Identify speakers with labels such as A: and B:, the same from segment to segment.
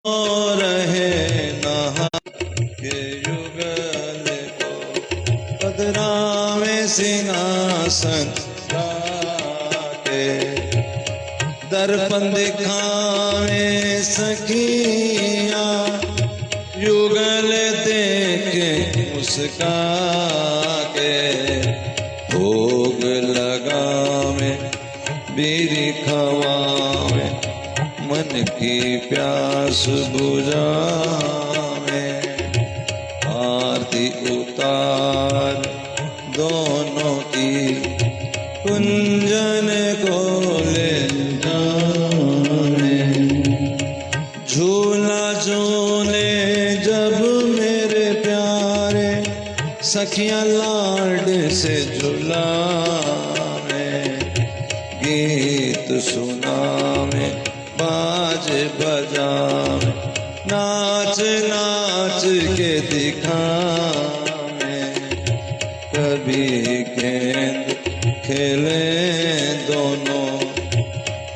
A: रहे नहा के युगल को पधरावे सिंहासन के दर्पण दिखावे सखिया युगल देखे मुस्का के भोग लगावे बीरी खवावे मन की प्यास बुझावे आरती उतार दोनों की कुंजन को ले जावे झूला झूले जब मेरे प्यारे सखियां लाड से झुलावे गीत सुनावे बाज बजावे नाच नाच के दिखावे कभी गेंद खेले दोनों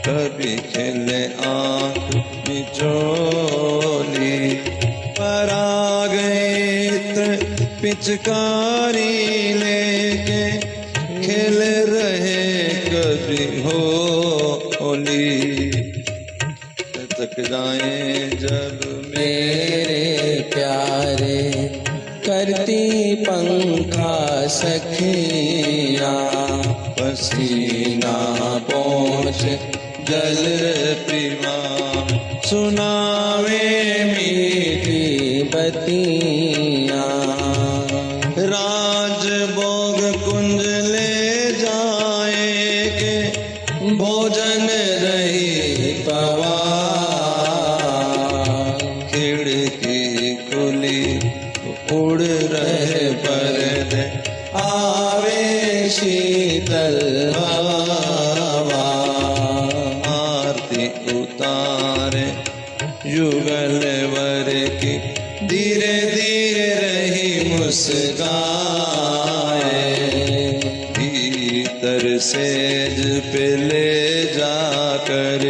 A: कभी खेले आंख मिचोली पर आ गए पिचकारी लेके खेल रहे कभी होली तक जाए जब
B: मेरे प्यारे करती पंखा सखिया
A: पसीना पहुँच जल पीवा
B: सुनावे मीठी बतिया
A: राजभोग कुंज ले जाए के भोजन रही पवा खिड़की खुली उड़ रहे पर्दे
B: आवे शीतल हवा
A: आरती उतारे युगल वर की धीरे धीरे रही मुस्काए भीतर सेज पे ले जा कर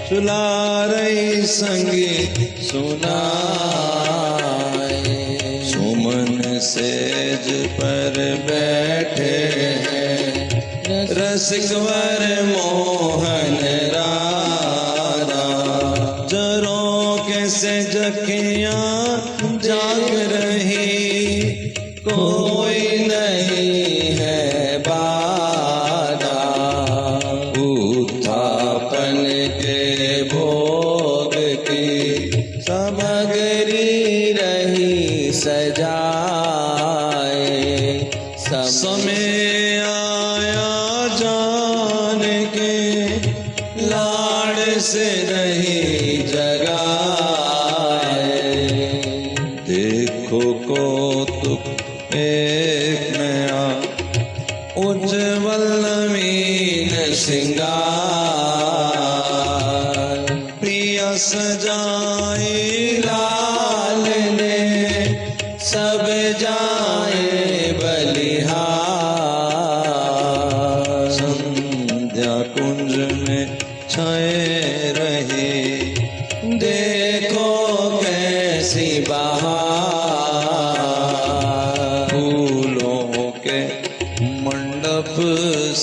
A: सुला रही संगीत सुनाए सुमन सेज पर बैठे हैं रसिकवर मोहन रारा जरों कैसे जखियां जाग रही कोई नहीं है बाधा उत्थापन के भोग की
B: सामग्री रही सजाए
A: समय आया जान के लाड़ से रही जगाए देखो कौतुक एक नया उज्जवल नवीन सिंगार प्रिया सजाई लाल ने सब जाए बलिहार संध्या कुंज में छाए रही देखो कैसी बहार फूलों के मंडप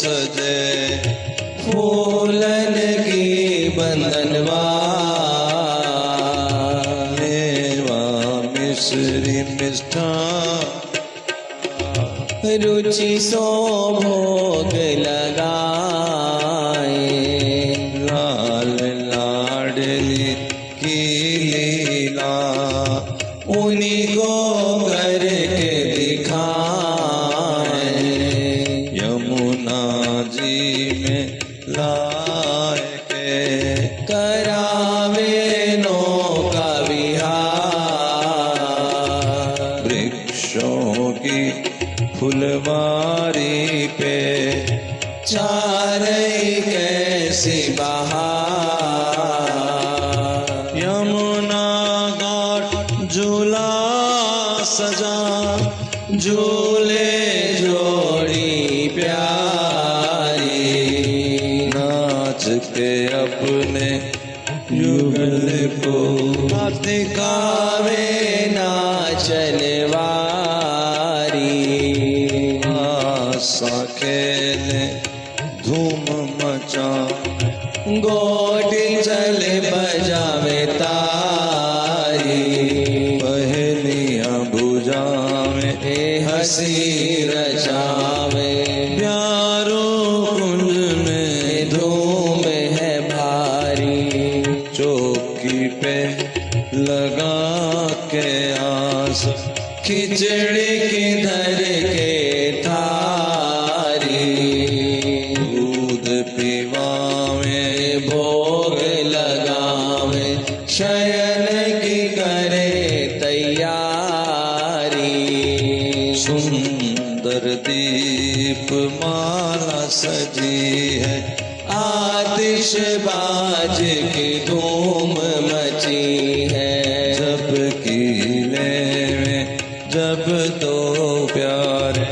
A: सजे
B: फूलन की बंधनवार
A: मेवा मिश्री मिष्ठान
B: रुचि सो भोग लगाए
A: लाल लाडली की लीला उन्हीं को करके दिखाए यमुना जी में लाए के
B: करावे नौका विहार
A: वृक्षों की फुलवारी पे
B: चारई कैसी बहार
A: यमुना घाट झूला सजा झूले जोड़ी प्यारी नाच के अपने युगल को
B: दिखावे नाचनवारी
A: आशा खेले धूम मचा
B: गोट चल बजावे तारी
A: पहलियां बुझा में
B: ए हसी रचावे
A: प्यारो कुंज में
B: धूम है भारी
A: चौकी पे लगा के आस
B: खिचड़ी किधर के थारी
A: दूध पीवावे
B: भोग लगावे शयन की करे तैयारी
A: सुंदर दीप माला सजी है
B: आतिशबाज की धूम मची है
A: जब कीले में जब दो प्यारे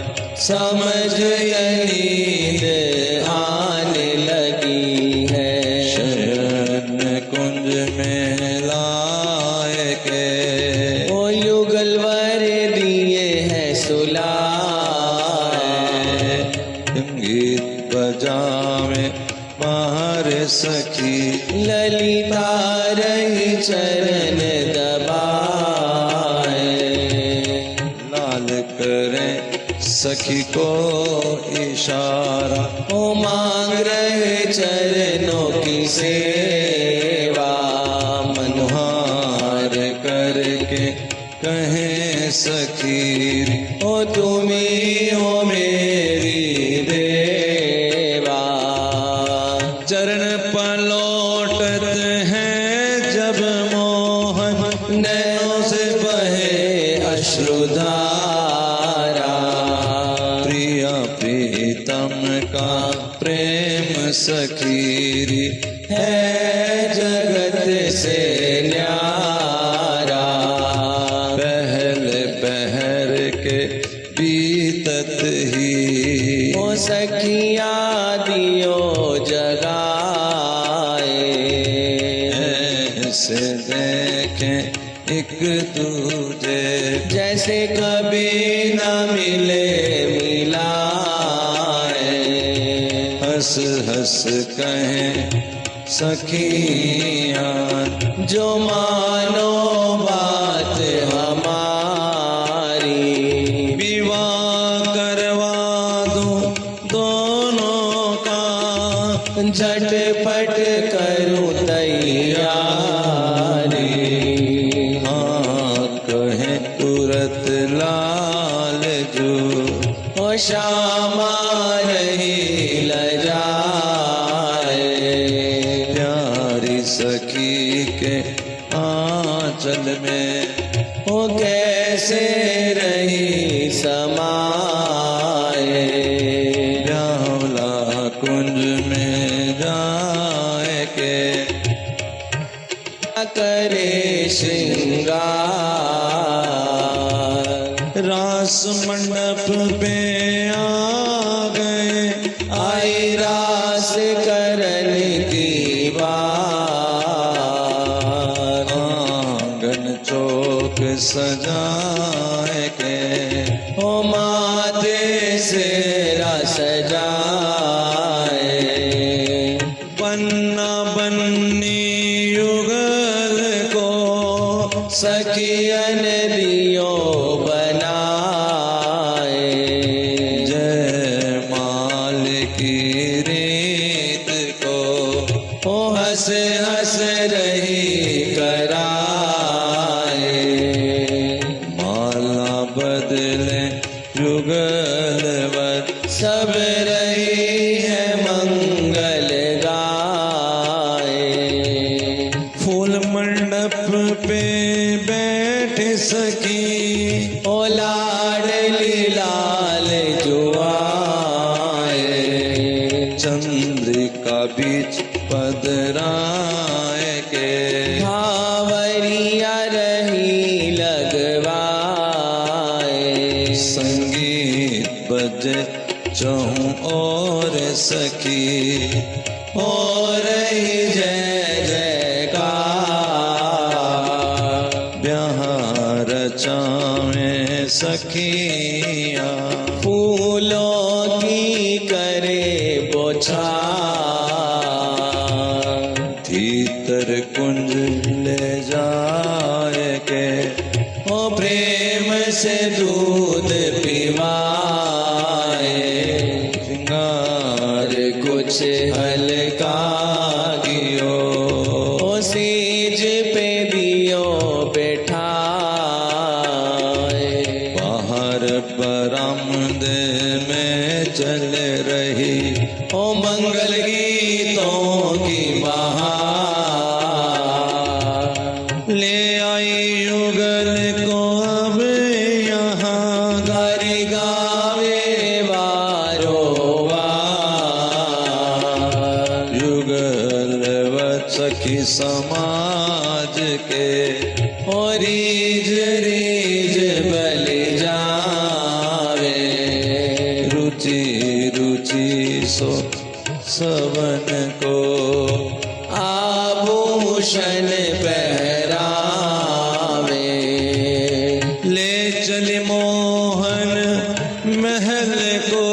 B: समझ ये नींद आने लगी है
A: शयन कुंज में लाए के
B: ओ युगलवर दिए हैं सुलाए
A: संगीत बजावे बाहर सखी
B: ललिता रही चरण दबाए
A: लाल करे सखी को इशारा
B: ओ मांग रहे चरणों की सेवा मनोहार
A: हार करके कहे सखी
B: ओ तुम्ही हो मेरी देवा
A: चरण पलौटत हैं जब मोहन
B: नैनों से बहे अश्रुधारा
A: प्रिया प्रीतम का प्रेम सखीरी
B: है जगत से न्यारा
A: पहल पहर के बीतत ही
B: ओ सखिया दियो जगाए
A: ऐसे देखें एक दूजे
B: जैसे कभी न मिले मिलाए
A: हंस हंस कहें सखियां
B: जो मानो बात हमारी
A: विवाह करवा दूं दोनों का
B: झटपट करूं तैयारी
A: हाँ कहे तुरत लाल जो
B: ओ श्यामा रही लजाए
A: प्यारी सखी के आंचल में
B: ओ कैसे रही समाए
A: ब्यावला कुंज में जाए के
B: करे श्रृंगार
A: रास मंडप पे आ गए
B: आई रास करन की बात
A: आंगन चौक सजाए के
B: ओ माथे से रस जाए
A: बन्ना बन्नी युगल को
B: सखियन दियो बनाए
A: जय माल की रीत को
B: ओ हंस हंस रही कराए
A: माला बदले युगलवर
B: सब रही है मंगल गाए
A: फूल मंडप पे बैठ सकी
B: ओ लाडली लाल जुआए
A: चंद्रिका बीच पदराए के
B: भावरिया रही लगवाए
A: संगीत बजे चहूं और सखी
B: हो रही जय जयकार
A: रचावें सखियाँ।
B: फूलों की करे बौछार,
A: भीतर कुंज ले जाए के
B: ओ प्रेम से दूध पिवाए,
A: श्रृंगार
B: कुछ हल्का
A: कियो
B: ओ सीज पे दियो बैठाए।
A: बाहर बरामद में चल रही
B: ओ मंगल गीतों की बहार,
A: ले आई युगल को अब यहाँ
B: घर गावे वारो वार।
A: युगल सखी समाज के
B: ओ रीज रीज बल जावे,
A: रुचि रुचि सो सवन को
B: आभूषण पहरावे।
A: ले चले मोहन महल को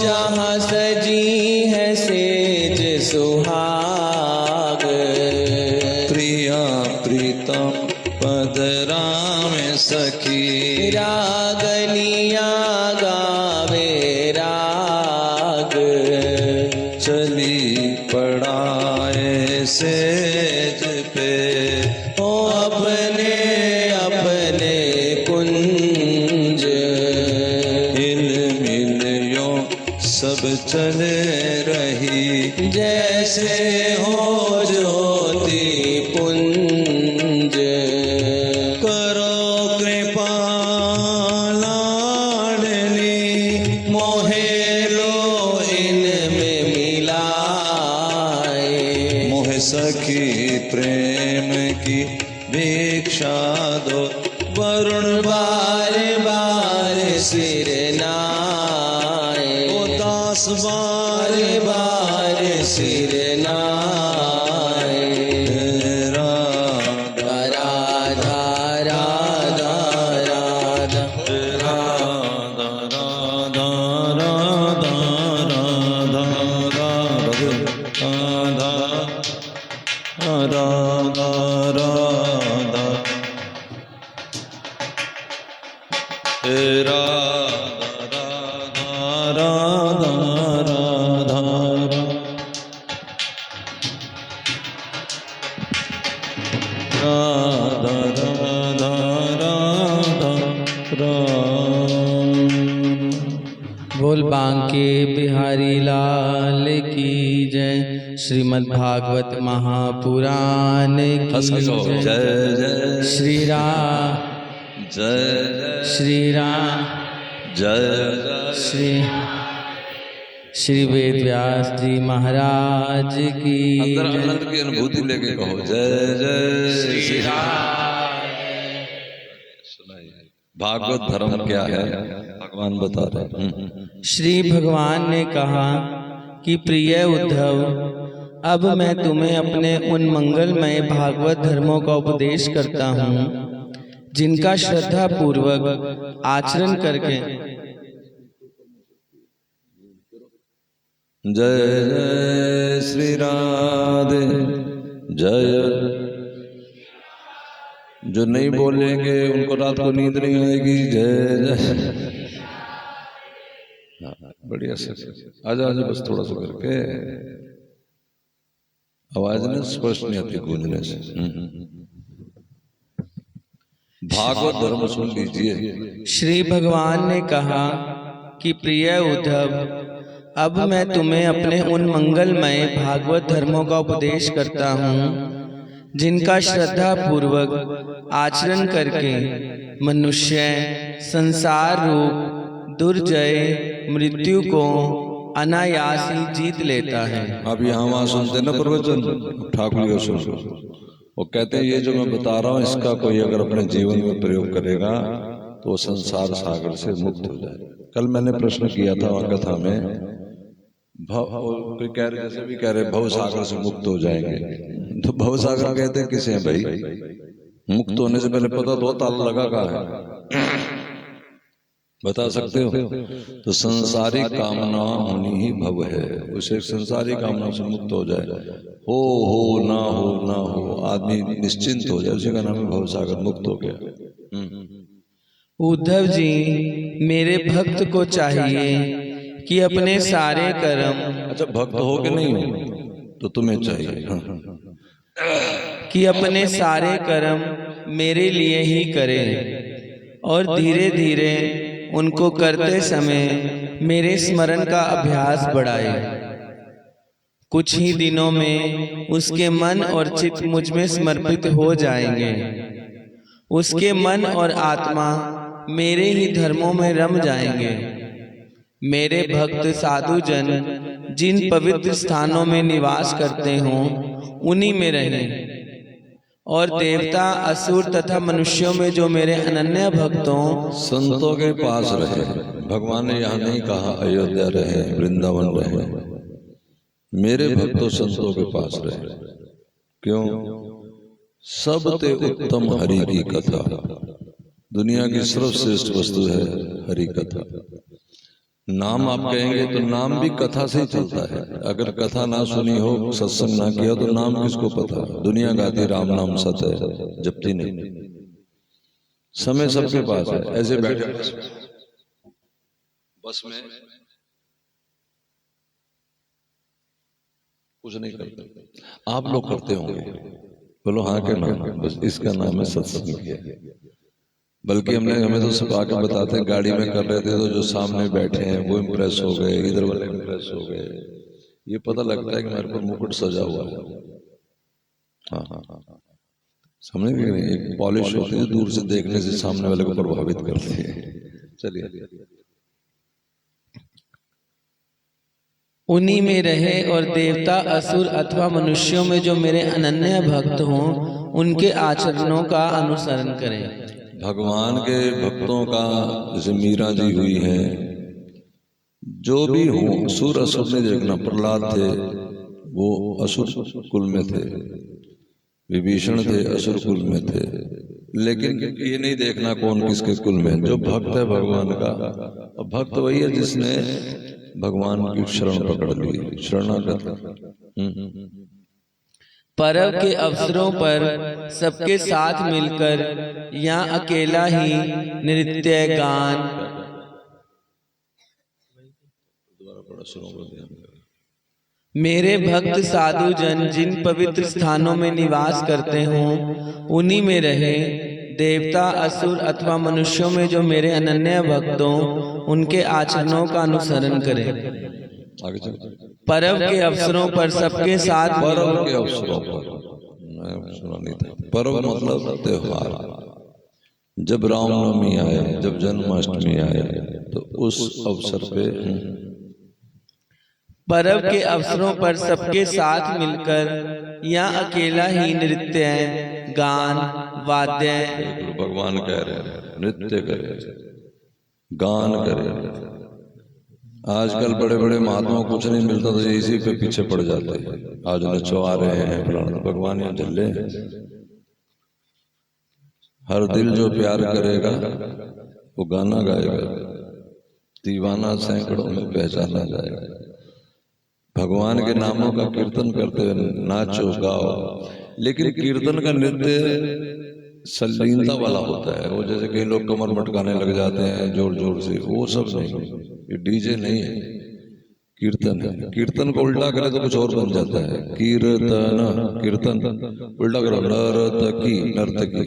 B: जहाँ सजी है सेज सुहाग,
A: प्रिया प्रीतम पद राम सखी
B: रागनिया गावे राग।
A: चली पड़ाए सेज पे
B: ओ अपने अपने कुंज,
A: हिल मिल यो सब चले रही
B: जैसे हो ज्योति पुंज।
A: करो कृपा लाडली
B: मोहे लो इनमें मिलाए,
A: मोह सखी प्रेम की भिक्षा दो वरुण
B: बार बार सिर नाए,
A: ओ दास
B: बार बार सिर नाए।
A: राधा
B: राधा राधा राधा,
A: राधा राधा राधा राधा राधा राधा राधा राधा राधा राधा राधा
B: बोल बांके बिहारी लाल की जय। श्रीमद् भागवत महापुराण की जय।
A: जय जय
B: श्री राम
A: जय
B: श्री राम
A: जय
B: श्री वेद व्यास जी महाराज की
A: अंदर
B: जय।
A: आनंद की अनुभूति लेके कहो जय जय श्री राम। सुनाइए भागवत धर्म क्या है भगवान बता रहे हैं।
B: श्री भगवान ने कहा कि प्रिय उद्धव, अब मैं तुम्हें अपने उन मंगलमय भागवत धर्मों का उपदेश करता हूँ जिनका श्रद्धा पूर्वक आचरण करके
A: जय जय श्री राधे जय। जो नहीं बोलेंगे उनको रात को नींद नहीं आएगी। जय जय बढ़िया से आजा आजा बस थोड़ा सा करके आवाज ना स्पष्ट नहीं आती गूंजने से। भागवत धर्म सुन लीजिए।
B: श्री भगवान ने कहा कि प्रिय उद्धव, अब मैं तुम्हें अपने उन मंगलमय भागवत धर्मों का उपदेश करता हूँ जिनका श्रद्धा पूर्वक आचरण करके मनुष्य संसार रूप दुर्जय मृत्यु को अनायास ही जीत लेता है।
A: आप यहाँ वहाँ सुनते ना प्रवचन ठाकुर जी का सुन वो कहते हैं ये जो मैं बता रहा हूँ इसका कोई अगर अपने जीवन में प्रयोग करेगा तो वो संसार सागर से मुक्त हो जाए। कल मैंने प्रश्न किया था वहाँ कथा में कोई कह रहे जैसे भी कह रहे भव सागर से मुक्त हो जाएंगे तो भव सागर कहते हैं किसे हैं भाई? मुक्त होने से पहले पता तो ताला लगा कहाँ है, बता सकते हो? तो संसारी कामना होनी ही भव है। उसे संसारी कामना से मुक्त हो जाए, हो ना हो ना हो, आदमी निश्चिंत हो जाए, उसी का नाम है भव सागर, मुक्त हो गया।
B: उद्धव जी, मेरे भक्त को चाहिए कि अपने सारे कर्म,
A: अच्छा भक्त हो कि नहीं हो तो तुम्हें चाहिए
B: कि अपने सारे कर्म मेरे लिए ही करें और धीरे धीरे उनको करते समय मेरे स्मरण का अभ्यास बढ़ाए। कुछ ही दिनों में उसके मन और चित्त मुझ में समर्पित हो जाएंगे। उसके मन और आत्मा मेरे ही धर्मों में रम जाएंगे। मेरे भक्त साधु जन जिन पवित्र स्थानों में निवास करते हों उन्हीं में रहें, और देवता, असुर तथा मनुष्यों में जो मेरे अनन्य भक्तों,
A: संतों के पास रहे। भगवान ने यहाँ नहीं कहा अयोध्या रहे, वृंदावन रहे, मेरे भक्तों संतों के पास रहे। क्यों? सबते उत्तम हरि की कथा, दुनिया की सर्वश्रेष्ठ वस्तु है हरि कथा। नाम आप कहेंगे तो नाम भी कथा से ही चलता है। अगर कथा ना सुनी हो, सत्संग ना किया तो नाम किसको पता? दुनिया गाती राम नाम सत है, जपती नहीं। समय सबके पास है। ऐसे बैठे बस में कुछ नहीं करते, आप लोग करते होंगे, बोलो हाँ के नाम, बस इसका नाम है सत्संग किया। बल्कि हमें तो सब आके बताते हैं, गाड़ी में कर रहे थे तो जो सामने बैठे हैं वो इम्प्रेस हो गए, इधर वाले इम्प्रेस हो गए। ये पता लगता है कि मेरे पर मुकुट सजा हुआ है। हाँ हाँ हाँ, समझ गए? एक पॉलिश होती है, दूर से देखने से सामने वाले को प्रभावित करती है। चलिए,
B: उन्हीं में रहे और देवता, असुर अथवा मनुष्यों में जो मेरे अनन्य भक्त हों उनके आचरणों का अनुसरण करें।
A: भगवान के भक्तों का, जैसे मीरा जी हुई हैं, जो भी हो, असुर असुर नहीं देखना। प्रहलाद थे वो असुर कुल में थे, विभीषण थे असुर कुल में थे, लेकिन ये नहीं देखना कौन किसके कुल में। जो भक्त है भगवान का, भक्त वही है जिसने भगवान की शरण पकड़ ली, शरणागत।
B: पर्व के अवसरों पर सबके साथ मिलकर या अकेला ही नृत्य, गान, मेरे भक्त साधु जन जिन पवित्र स्थानों में निवास करते हों उन्हीं में रहे। देवता, असुर अथवा मनुष्यों में जो मेरे अनन्य भक्तों उनके आचरणों का अनुसरण करें। पर्व के अवसरों पर सबके साथ,
A: पर्व के अवसरों पर, मैं सुना नहीं था। पर्व मतलब त्योहार। जब रामनवमी आए, जब जन्माष्टमी आए, तो उस अवसर पे
B: पर्व के अवसरों पर सबके साथ मिलकर या अकेला ही नृत्य, गान, वाद्य,
A: भगवान कह रहे हैं नृत्य करे, गान करे। आजकल बड़े बड़े महात्माओं कुछ नहीं मिलता तो इसी पे पीछे पड़ जाते हैं। आज नचवा रहे हैं फलाना, भगवान यहाँ झल्ले। हर दिल जो प्यार करेगा वो गाना गाएगा, दीवाना सैकड़ों में पहचाना जाएगा। भगवान के नामों का कीर्तन करते हुए नाचो गाओ, लेकिन कीर्तन का नृत्य संलीनता वाला होता है। वो जैसे कई लोग कमर मटकाने लग जाते हैं जोर जोर से, वो सब नहीं। ये डीजे नहीं है, कीर्तन है। कीर्तन को उल्टा करे तो कुछ और बन जाता है। कीर्तन, कीर्तन उल्टा करो नर्तकी, नर्तकी।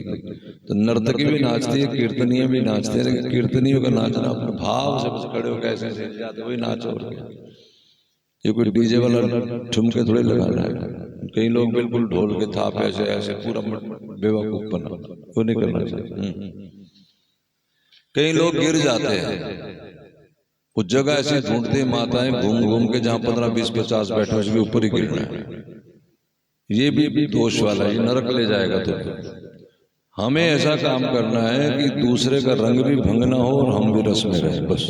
A: तो नर्तकी भी नाचती है, कीर्तनीय भी नाचते हैं, लेकिन कीर्तनियों का नाचना अपने भाव से बस खड़े होकर ऐसे हिल जाते, वही नाच। और क्या, ये कोई डीजे वाला ठुमके थोड़े लगाना है। कई लोग बिल्कुल ढोल के थाप ऐसे ऐसे पूरा बेवकूफ बना, वो नहीं करना चाहिए। कई लोग गिर जाते हैं, उस जगह ऐसी ढूंढते माताएं घूम घूम के, जहां 15, 20, 50 बैठे उसके ऊपर ही गिरना है। ये भी दोष वाला, ये नरक ले जाएगा। तो हमें ऐसा काम करना है कि दूसरे का रंग भी भंग ना हो और हम भी रस में रहे, बस।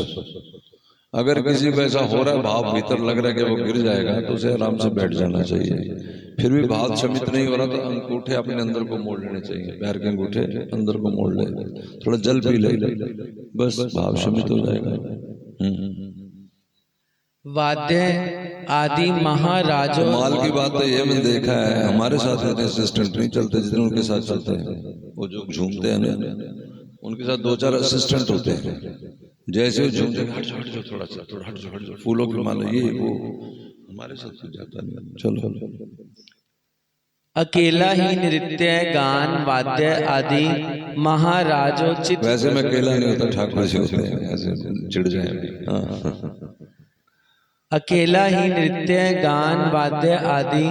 A: अगर किसी को ऐसा हो रहा है, भाव भीतर लग रहा है कि वो गिर जाएगा, तो उसे आराम से बैठ जाना चाहिए। फिर भी भाव शमित नहीं हो रहा तो अंगूठे अपने अंदर को मोड़ लेने चाहिए, पैर के अंगूठे अंदर को मोड़ ले, थोड़ा जल पी ले, बस भाव शमित हो जाएगा।
B: वाद्य आदि महाराजों।
A: कमाल की बात है, ये मैंने देखा है, हमारे साथ इतने असिस्टेंट नहीं चलते जितने उनके साथ चलते हैं। वो जो झूमते हैं ना, उनके साथ 2-4 असिस्टेंट होते हैं। जैसे वो झूमते हैं, हट जाओ थोड़ा सा, थोड़ा हट जाओ, फूलों की माला, ये वो, हमारे साथ कुछ जाता नहीं। चलो।
B: अकेला ही नृत्य गान वाद्य आदि महाराजोचित।
A: वैसे मैं अकेला नहीं होता, ठाकुर जी होते हैं, ऐसे चिढ़ जाए। हाँ।
B: अकेला ही नृत्य गान वाद्य आदि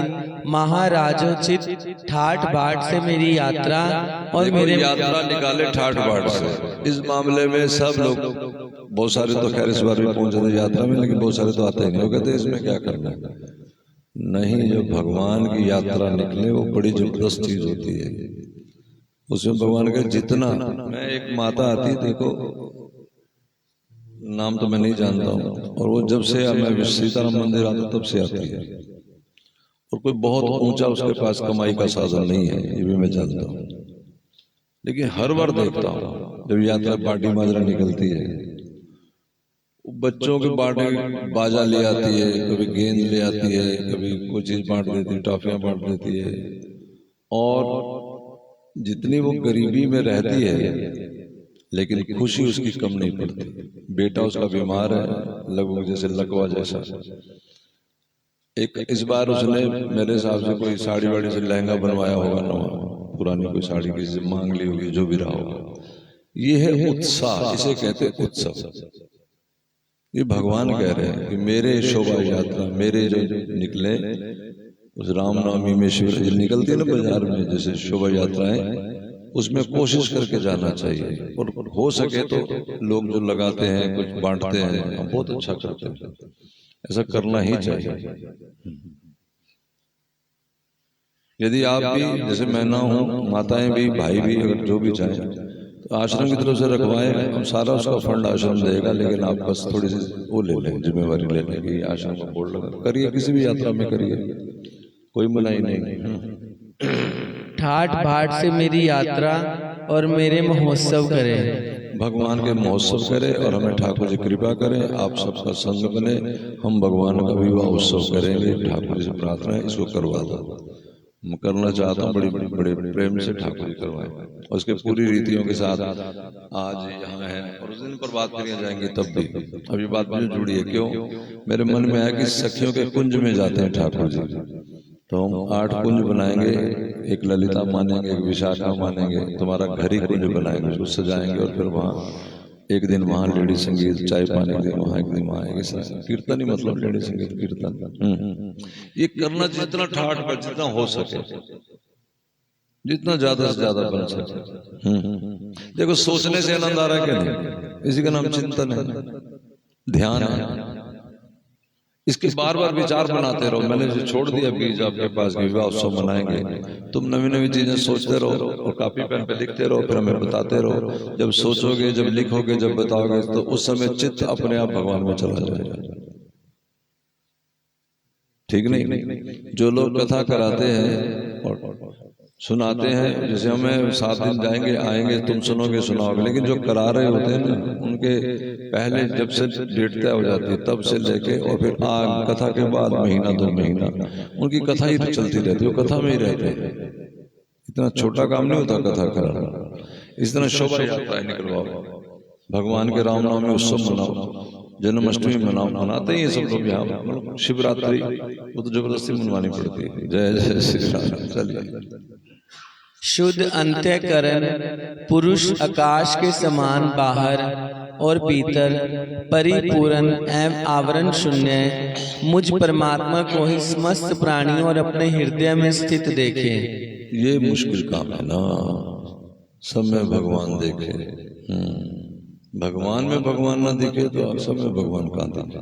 B: महाराजोचित ठाठ बाट से मेरी यात्रा और मेरे
A: यात्रा निकाले ठाठ बाट से। इस मामले में सब लोग, बहुत सारे तो खैर इस बार भी पहुंचे थे यात्रा में, लेकिन बहुत सारे तो आते ही नहीं। वो कहते इसमें क्या करना है, नहीं, जब भगवान की यात्रा निकले वो बड़ी जबरदस्त चीज होती है। उसमें भगवान का जितना, मैं एक माता आती, देखो नाम तो मैं नहीं जानता हूँ, और वो जब से मैं सीताराम मंदिर आता तब से आती है, और कोई बहुत ऊंचा उसके पास कमाई का साधन नहीं है, ये भी मैं जानता हूँ। लेकिन हर बार देखता हूँ जब यात्रा पार्टी माजरा निकलती है, बच्चों के बाटे बाजा ले आती है, कभी गेंद ले आती है, कभी कोई चीज बांट देती है, टॉफियां बांट देती है, और जितनी वो गरीबी में रहती है लेकिन खुशी उसकी कम नहीं पड़ती। बेटा उसका बीमार है, लगभग जैसे लकवा जैसा। एक इस बार उसने मेरे हिसाब से कोई साड़ी वाड़ी से लहंगा बनवाया होगा, नवा पुरानी कोई साड़ी किसी से मांग ली होगी, जो भी रहा होगा। ये है उत्साह, इसे कहते उत्सव। ये भगवान कह रहे हैं कि मेरे शोभा यात्रा, मेरे जो निकले, उस रामनवमी में शिव निकलती है ना बाजार में, जैसे शोभा यात्राएं, उसमें कोशिश करके जाना चाहिए, और हो सके तो लोग जो लगाते हैं, कुछ बांटते हैं, हम बहुत अच्छा करते हैं, ऐसा करना ही चाहिए। यदि आप भी, जैसे मैं ना हूँ, माताएं भी, भाई भी, अगर जो भी चाहें तो आश्रम की तरफ से रखवाएं, हम सारा उसका फंड आश्रम देगा, लेकिन आप बस थोड़ी सी वो ले लें, जिम्मेवारी ले लें कि आश्रम का बोर्ड लगा करिए, किसी भी यात्रा में करिए, कोई मनाही नहीं।
B: ठाठ बाट से मेरी यात्रा और मेरे महोत्सव करे,
A: भगवान के महोत्सव करे, और हमें ठाकुर जी कृपा करें, आप सबका संग बने, हम भगवान का विवाह उत्सव करेंगे। ठाकुर जी से प्रार्थना है, इसको करवा दो। मैं करना चाहता हूँ, बड़े प्रेम से ठाकुर जी करवाएं, और उसके पूरी रीतियों के साथ आज यहाँ है, और उस दिन पर बात करिए जाएंगी तब भी। अभी बात मुझे जुड़ी है, क्यों मेरे मन में है कि सखियों के कुंज में जाते हैं ठाकुर जी, तो हम 8 कुंज बनाएंगे, एक ललिता मानेंगे, एक विशाखा मानेंगे, तुम्हारा घर ही कुंज बनाएंगे, उसको सजाएंगे, और फिर वहाँ एक दिन वहाँ लेडी संगीत, चाय पाने के दिन वहाँ एक दिन वहाँ कीर्तन ही, मतलब लेडी संगीत कीर्तन। ये करना जितना ठाठ पर जितना हो सके, जितना ज्यादा से ज्यादा बन सके। देखो सोचने से आनंद आ रहा है क्या नहीं, इसी का नाम चिंतन है, ध्यान है। इसके बार बार विचार बनाते रहो। मैंने जो छोड़ दिया बीज आपके पास, विवाह उत्सव मनाएंगे, तुम नवी नवी चीजें सोचते रहो और कॉपी पेन पे लिखते रहो, फिर हमें बताते रहो। जब सोचोगे, जब लिखोगे, जब बताओगे, तो उस समय चित्त अपने आप भगवान में चला जाएगा। ठीक नहीं? जो लोग कथा कराते हैं और सुनाते हैं, जैसे हमें 7 दिन जाएंगे आएंगे, तुम सुनोगे सुनाओगे, लेकिन जो करा रहे होते हैं ना, उनके पहले जब से डेट तय हो जाती है तब से लेके, और फिर कथा के बाद महीना 2 महीना उनकी कथा ही चलती रहती है, वो कथा में ही रहते हैं। इतना छोटा काम नहीं होता कथा कराना। इस तरह शोभा यात्राएं निकलवाओ, भगवान के रामनवमी उत्सव मनाओ, जन्माष्टमी मनाओ, मनाते ही सब लोग यहाँ। शिवरात्रि वो तो जबरदस्ती मनवानी पड़ती है। जय जय श्री राम। चलिए।
B: शुद्ध अंत्यकरण पुरुष आकाश के समान बाहर और भीतर परिपूर्ण एवं आवरण शून्य मुझ परमात्मा को ही समस्त प्राणियों और अपने हृदय में स्थित देखे।
A: ये मुश्किल काम है ना, सब में भगवान देखे। भगवान में भगवान ना दिखे तो सब में भगवान कहाँ दिखे।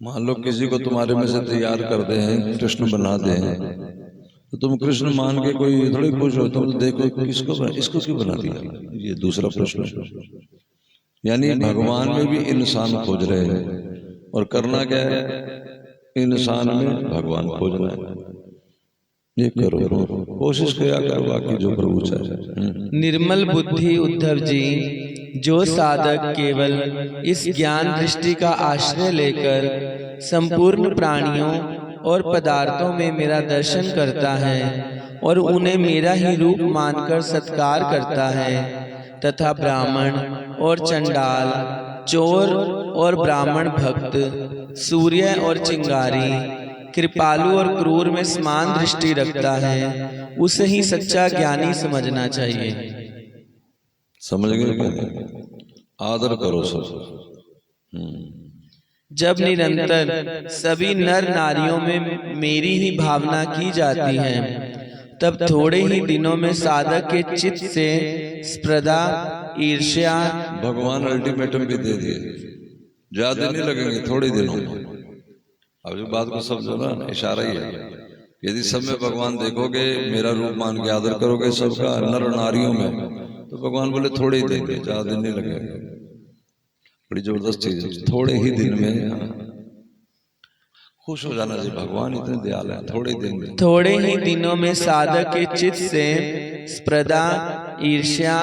A: मान लो किसी को तुम्हारे में से तैयार कर दे हैं, कृष्ण बना दे हैं, तो तुम कृष्ण मान के कोई थोड़ी खुश हो, तुम देखो किसको बना, इसको क्यों बना दिया, ये दूसरा प्रश्न। यानी भगवान में भी इंसान खोज रहे हैं, और करना क्या है, इंसान में भगवान खोजना है, ये करो, कोशिश किया करो, बाकी जो प्रभु चाहे।
B: निर्मल बुद्धि उद्धव जी, जो साधक केवल इस ज्ञान दृष्टि का आश्रय लेकर संपूर्ण प्राणियों और पदार्थों में मेरा दर्शन करता है और उन्हें मेरा ही रूप मानकर सत्कार करता है, तथा ब्राह्मण और चंडाल, चोर और ब्राह्मण भक्त, सूर्य और चिंगारी, कृपालु और क्रूर में समान दृष्टि रखता है, उसे ही सच्चा ज्ञानी समझना चाहिए।
A: समझ गए? आदर करो सब।
B: जब निरंतर सभी नर नारियों में मेरी ही भावना की जाती है, तब थोड़े ही दिनों में साधक के चित्त से स्पर्धा, ईर्ष्या,
A: भगवान अल्टीमेटम भी दे दिए, ज्यादा नहीं लगेंगे, थोड़े दिनों में। अब जो बात को समझो ना, इशारा ही है। यदि सब में भगवान देखोगे, मेरा रूप मान के आदर करोगे सबका, नर नारियों में, तो भगवान बोले थोड़े ही देंगे, ज्यादा दिन नहीं लगेगा। बड़ी जबरदस्त चीज है, थोड़े ही दिन में खुश हो जाना चाहिए। भगवान इतने दयालु हैं, थोड़े दिन में,
B: थोड़े ही दिनों में साधक के चित्त से स्पर्धा, ईर्ष्या,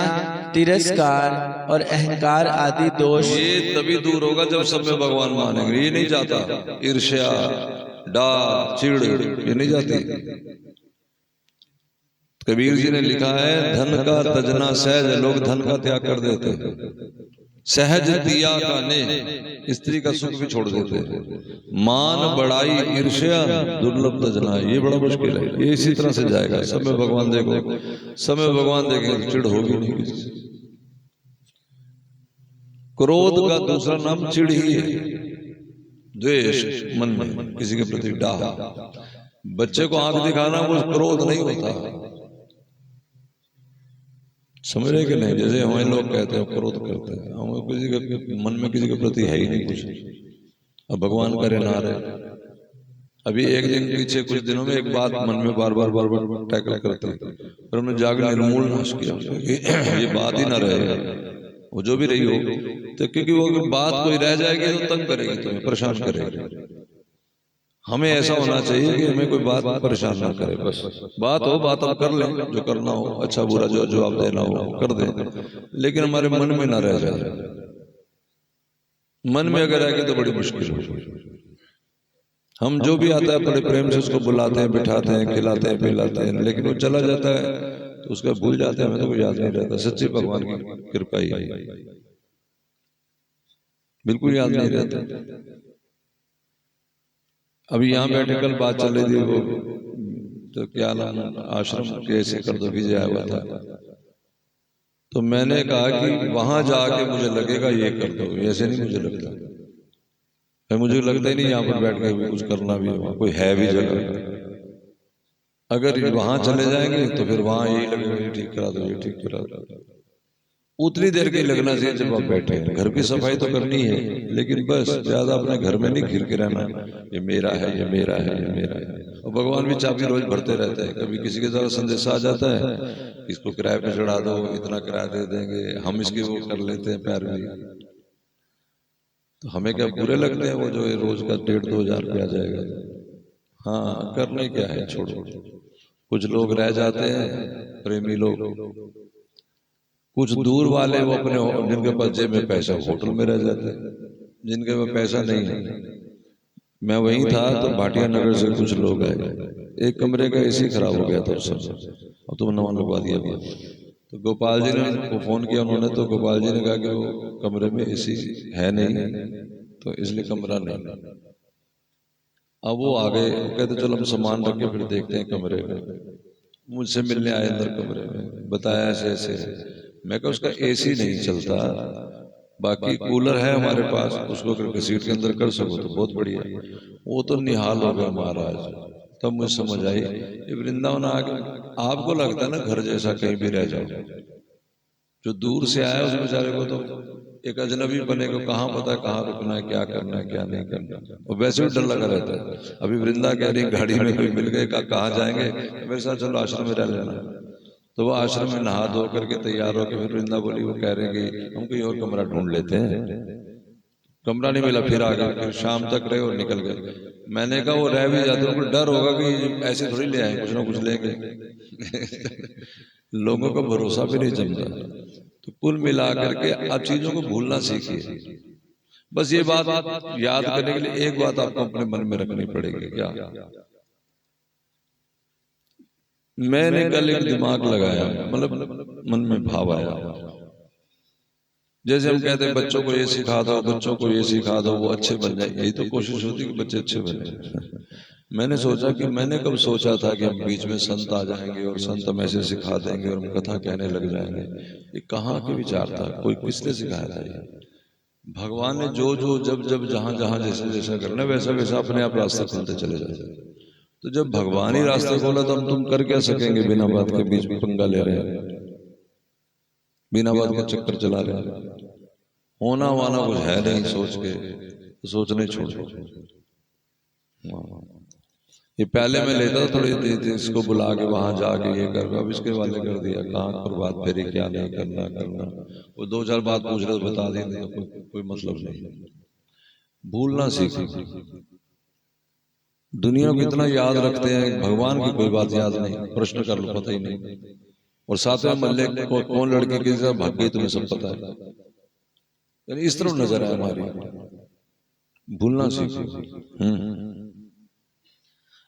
B: तिरस्कार और अहंकार आदि दोष,
A: ये तभी दूर होगा जब सब में भगवान मानेंगे। ये नहीं जाता, ईर्ष्या, डाह, चिड़, ये नहीं जाती। कबीर जी ने लिखा है, धन का तजना सहज, लोग धन का त्याग कर देते हैं। सहज दिया का ने, स्त्री का सुख भी छोड़ देते हैं। मान बड़ाई ईर्ष्या दुर्लभ तजना, ये बड़ा मुश्किल है। ये इसी तरह से जाएगा। सब में भगवान देखो, सब में भगवान देखेंगे, चिड़ होगी नहीं किसी से। क्रोध का दूसरा नाम चिड़ ही है, द्वेष मन में किसी के प्रति, डाह। बच्चे को आंख दिखाना वो क्रोध नहीं होता, समझ रहे कि नहीं? जैसे हमें लोग कहते हैं क्रोध करते हैं, हमें किसी के मन में किसी के प्रति है ही नहीं कुछ। अब भगवान करे ना रहे। अभी एक दिन पीछे कुछ दिनों में एक बात मन में बार बार टैकल करते हैं, पर हमने जाकर निर्मूल नाश किया कि ये बात ही ना रहे, वो जो भी रही हो। तो क्योंकि वो अगर बात कोई रह जाएगी तो तंग करेगी, तुम्हें परेशान करेगी। हमें ऐसा होना चाहिए कि हमें कोई बात परेशान ना करे। बस बात हो, बात हम कर लें, जो करना हो, अच्छा बुरा जो जवाब देना हो कर दें, लेकिन हमारे मन में ना रह जाए। मन में अगर आएगी तो बड़ी मुश्किल हो। हम जो भी आता है बड़े प्रेम से उसको बुलाते हैं, बिठाते हैं, खिलाते हैं, पिलाते हैं, लेकिन वो चला जाता है तो उसका भूल जाते हैं, हमें तो कोई याद नहीं रहता। सच्ची भगवान की कृपा ही, बिल्कुल याद नहीं रहता। अभी यहाँ बैठे कल बात चल रही थी, वो तो क्या नाम, आश्रम कैसे कर दो विजय आया हुआ था। तो मैंने कहा कि वहां जाके मुझे लगेगा ये कर दो, ऐसे नहीं मुझे लगता। मुझे लगता ही नहीं यहाँ पर बैठ के कुछ करना भी वहाँ कोई है भी जगह। अगर वहां चले जाएंगे तो फिर वहां यही लगेगा, ये ठीक करा दो, ये ठीक करा दो। उतनी देर के लगना चाहिए जब आप बैठे हैं। घर की सफाई तो करनी है, लेकिन बस ज्यादा अपने घर में नहीं घिर के रहना, ये मेरा है, ये मेरा है, ये मेरा है। और भगवान भी चाबी रोज भरते रहते हैं। कभी किसी के द्वारा संदेश आ जाता है, इसको किराए पे चढ़ा दो, इतना किराया दे देंगे, हम इसकी वो कर लेते हैं पैरवी। तो हमें क्या बुरे लगते हैं वो जो रोज का 1,500-2 हज़ार रुपया जाएगा। हाँ, करने क्या है, छोड़ो। कुछ लोग रह जाते हैं प्रेमी लोग, कुछ दूर वाले वो अपने, जिनके पास जेब में पैसा, होटल में रह जाते हैं, जिनके पास पैसा नहीं है। मैं वहीं था तो भाटिया नगर से कुछ लोग आए, एक कमरे का एसी खराब हो गया था उस समय, अब तो नवा लगवा दिया गया। तो गोपाल जी ने उनको फोन किया, उन्होंने तो गोपाल जी ने कहा कि वो कमरे में एसी है नहीं, तो इसलिए कमरा नहीं। अब वो आ गए, कहते चलो हम सामान रख के फिर देखते हैं कमरे में। मुझसे मिलने आए अंदर कमरे में, बताया ऐसे ऐसे। मैं कहा उसका एसी नहीं चलता, बाकी कूलर है हमारे पास, उसको अगर सीट के अंदर कर सको तो बहुत बढ़िया। वो तो निहाल हो गया महाराज। तब मुझे समझ आई ये वृंदावन आगे आपको लगता है ना घर जैसा कहीं भी रह जाओ, जो दूर से आया उस बेचारे को तो एक अजनबी बने को कहाँ पता कहाँ रुकना है, क्या करना है, क्या नहीं करना। और वैसे भी डर लगा रहता है। अभी वृंदा कह रही गाड़ी में कोई मिल गए, कहाँ जाएंगे, मेरे साथ चलो आश्रम में रह लेना। तो वो आश्रम में नहा धो करके तैयार होकर फिर वृंदा बोली, वो कह रहे कि हम कोई और कमरा ढूंढ लेते हैं। कमरा नहीं मिला, फिर आ गए, फिर शाम तक रहे और निकल गए। मैंने कहा वो रह भी जाते, उनको डर होगा कि ऐसे थोड़ी ले आए, कुछ ना कुछ लेंगे। लोगों का भरोसा भी नहीं जमता। तो कुल मिला करके आप चीजों को भूलना सीखिए। बस ये बात याद करने के लिए एक बात आपको अपने मन में रखनी पड़ेगी। क्या? मैंने कल एक दिमाग लगाया, मतलब मन में भाव आया, जैसे हम कहते हैं बच्चों को ये सिखा दो, बच्चों को ये सिखा दो, वो अच्छे बन जाए। यही तो कोशिश होती कि बच्चे अच्छे बने। मैंने सोचा कि मैंने कब सोचा था कि हम बीच में संत आ जाएंगे और संत हम ऐसे सिखा देंगे और हम कथा कहने लग जाएंगे। ये कहाँ के विचार था? कोई किसने सिखाया था? ये भगवान ने जो जो जब जब जहां जहां जैसे जैसा करना, वैसा वैसा अपने आप रास्ते खोलते चले जाते। तो जब भगवान ही रास्ते खोला तो हम तुम कर क्या सकेंगे? बिना बात के बीच में पंगा ले रहे हैं, बिना बात के चक्कर चला रहे हैं। होना वाना कुछ है नहीं, सोच के तो सोचने छोड़। ये पहले मैं लेता था थोड़ी देर, इसको बुला के वहां जाके ये कर, अब इसके वाले कर दिया, कहाँ पर बात फेरी, क्या नहीं करना करना। वो दो चार बात पूछ रहे बता दी, तो कोई मतलब नहीं। भूलना सीखो। दुनिया को इतना याद रखते हैं, भगवान की कोई बात याद नहीं, प्रश्न कर लो पता ही नहीं। और सातवें मल्ले कौन लड़की के साथ भाग गई तुम्हें सब पता है। यानी इस तरफ नजर है हमारी। भूलना सीखो।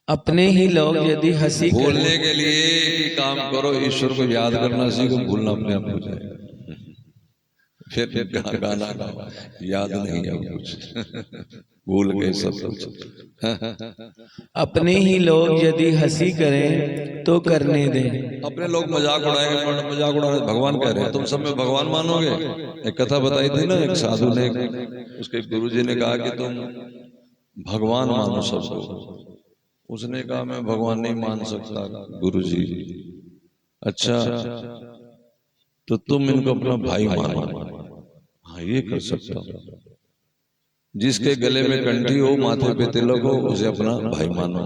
B: अपने ही लोग यदि हंसी
A: भूलने के लिए ही काम करो, ईश्वर को याद करना सीखो, भूलना अपने आप हो जाए। फिर गाना गाओ, याद नहीं है कुछ, भूल गए सब कुछ।
B: अपने ही लोग यदि हंसी करें तो करने दें।
A: अपने लोग मजाक उड़ाएंगे, मजाक उड़ा रहे, भगवान कह रहे हैं तुम सब में भगवान मानोगे। एक कथा बताई थी ना, एक साधु ने, उसके गुरुजी ने कहा कि तुम भगवान मानो सबको। उसने कहा मैं भगवान नहीं मान सकता गुरुजी। अच्छा तो तुम इनको अपना भाई मानो। हाँ ये कर सकता हूं। जिसके गले में कंठी हो, माथे पे तिलक हो, उसे अपना भाई मानो।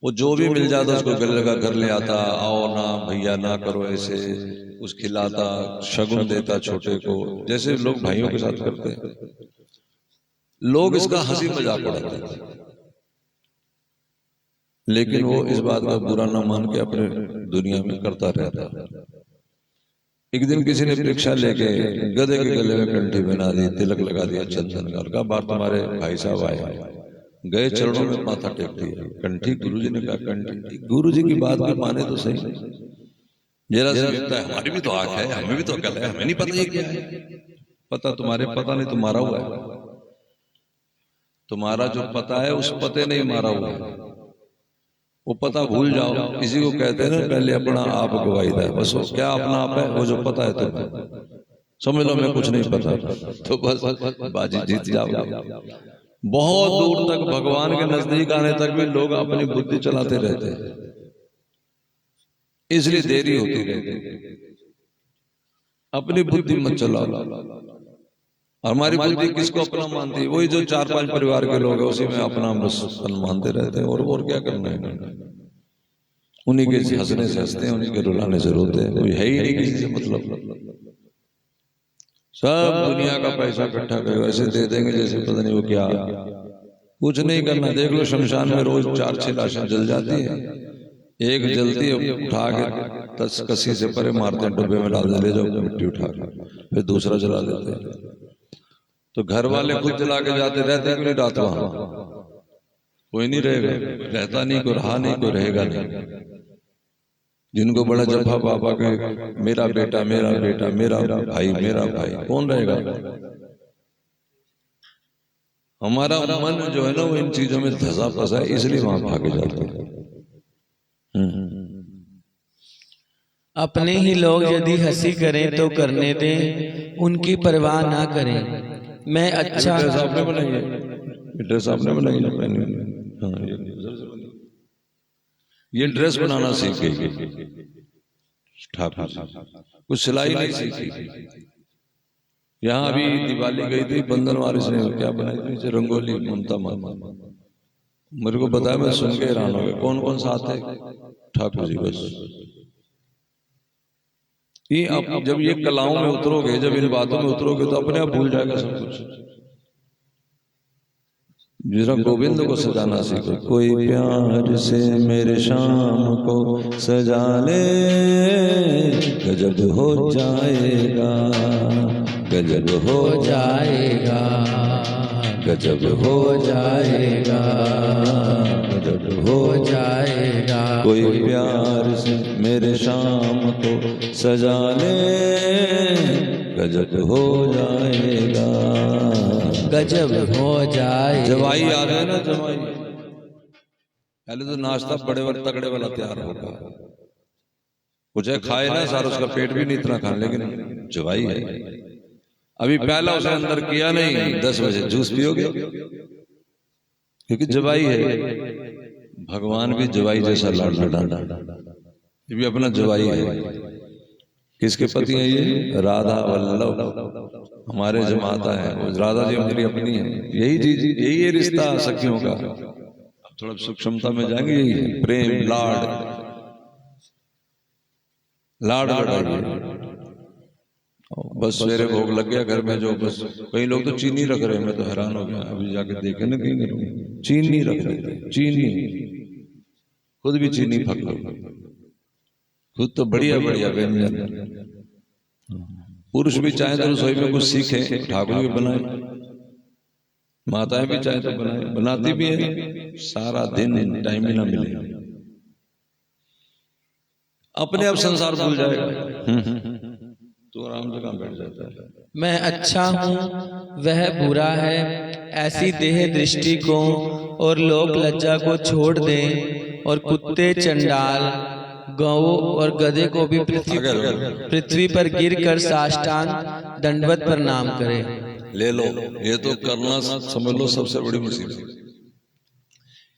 A: वो जो भी मिल जाता उसको गले लगा कर ले आता, आओ ना भैया ना करो ऐसे, उस खिलाता, शगुन देता छोटे को, जैसे लोग भाइयों के साथ करते हैं। लोग इसका हंसी मजाक उड़ाते हैं, लेकिन वो इस बात का बुरा न मान के अपने दुनिया में करता रहता है। एक दिन किसी ने परीक्षा लेके गधे के गले में कंठी बना दी, तिलक लगा दिया चंदन का, और कहा बार तुम्हारे भाई साहब आए। गए चरणों में माथा टेक दिया, कंठी। गुरुजी ने कहा कंठी, गुरुजी की बात भी माने तो सही। जरा सा लगता है हमारी भी तो आंख है, हमें भी तो अकल है, हमें नहीं पता ये क्या है। पता तुम्हारे पता नहीं, तुम्हारा हुआ है। तुम्हारा जो पता है उस पते नहीं मारा हुआ है। वो पता भूल जाओ। किसी को कहते हैं ना पहले अपना आप गवाही दे, बस वो क्या अपना आप है, वो जो पता है तुम्हें, समझ लो मैं कुछ नहीं पता, तो बस बाजी जीत जाओ। बहुत दूर तक भगवान के नजदीक आने तक भी लोग अपनी बुद्धि चलाते रहते हैं, इसलिए देरी होती रहती। अपनी बुद्धि मत चलाओ। हमारी बुद्धि किसको अपना मानती है? वही जो 4-5 परिवार के लोग हैं, उसी में अपना मानते रहते हैं। और क्या करना है? उन्हीं के हंसने से हंसते हैं, उन्हीं के रुलाने से रोते हैं। कोई है ही नहीं किसी से मतलब। सब दुनिया का पैसा इकट्ठा कर ऐसे दे देंगे जैसे पता नहीं वो क्या। कुछ नहीं करना। देख लो शमशान में रोज 4-6 लाशें जल जाती है। एक जलती है, उठा के 10 कसी से परे मारते हैं, डब्बे में डाल दे, ले जाओ मिट्टी उठा के, फिर दूसरा जला देते हैं। तो घर वाले खुद जला के जाते, रहते क्यों नहीं रात वहां? कोई नहीं रहेगा, रहता नहीं, कोई रहा नहीं, कोई रहेगा नहीं। जिनको बड़ा जफा पापा के, मेरा बेटा मेरा बेटा, मेरा भाई मेरा भाई, कौन रहेगा? हमारा मन जो है ना वो इन चीजों में धसा फंसा है, इसलिए वहां भागे जाते हैं।
B: अपने ही लोग यदि हंसी करें तो करने दें, उनकी परवाह ना करें। मैं अच्छा
A: ड्रेस आपने बनाई है, ड्रेस आपने बनाई है, पहनी। हाँ ये ड्रेस बनाना सीख गई ठाकुर, कुछ सिलाई नहीं सीखी। यहाँ अभी दिवाली गई थी, बंधन वारिस ने क्या बनाई थी, रंगोली ममता मामा। मेरे को बताया, मैं सुन के हैरान हो गया। कौन कौन साथ है? ठाकुर जी बस। ये आप जब ये कलाओं में उतरोगे, जब इन बातों में उतरोगे, तो अपने आप भूल जाएगा सब कुछ। जरा गोविंद को सजाना सीखो। कोई प्यार से मेरे शाम को सजा ले, गजब हो जाएगा, गजब हो
B: जाएगा,
A: गजब हो
B: जाएगा,
A: गजब हो
B: जाएगा।
A: कोई प्यार से मेरे शाम को सजा ले, गजब हो जाएगा,
B: गजब हो जाए।
A: जवाई आ गए ना, जवाई पहले तो नाश्ता बड़े वाले तगड़े वाला तैयार होगा, कुछ है खाए ना सारा, उसका पेट भी नहीं इतना खाना, लेकिन जवाई है। अभी पहला उसे अंदर किया नहीं, 10 बजे जूस पियोगे, क्योंकि जवाई है। भगवान भी जवाई जैसा लाड लड़ा, ये भी अपना जवाई है। किसके पति हैं ये? राधा वल्लभ, हमारे जो माता है वो राधा जी हमारी अपनी है। यही चीज, यही है रिश्ता सखियों का। अब थोड़ा सूक्ष्मता में जाएंगे, यही है प्रेम, लाड, लाड लड़ाई। बस सवेरे भोग लग गया घर में, जो बस कई लोग तो चीनी रख रहे हैं, मैं तो हैरान हो गया। अभी जाके देखे ना कहीं चीनी रख रहे, चीनी, खुद भी चीनी फक लो, खुद तो बढ़िया बढ़िया व्यंजन। पुरुष भी चाहे तो रसोई में कुछ सीखे, ठाकुर भी बनाए, माताएं भी चाहे तो बनाए, बनाती भी है। सारा दिन टाइम ही ना मिले, अपने आप संसार भूल जाएगा, तो आराम से काम बैठ जाता है।
B: मैं अच्छा हूँ वह बुरा है, ऐसी देह दृष्टि को और लोक लज्जा को छोड़ दें, और कुत्ते, चंडाल, गौ और गधे को भी पृथ्वी पर गिरकर साष्टांग दंडवत प्रणाम करें।
A: ले लो, ये तो करना समझ लो सबसे बड़ी मुसीबत।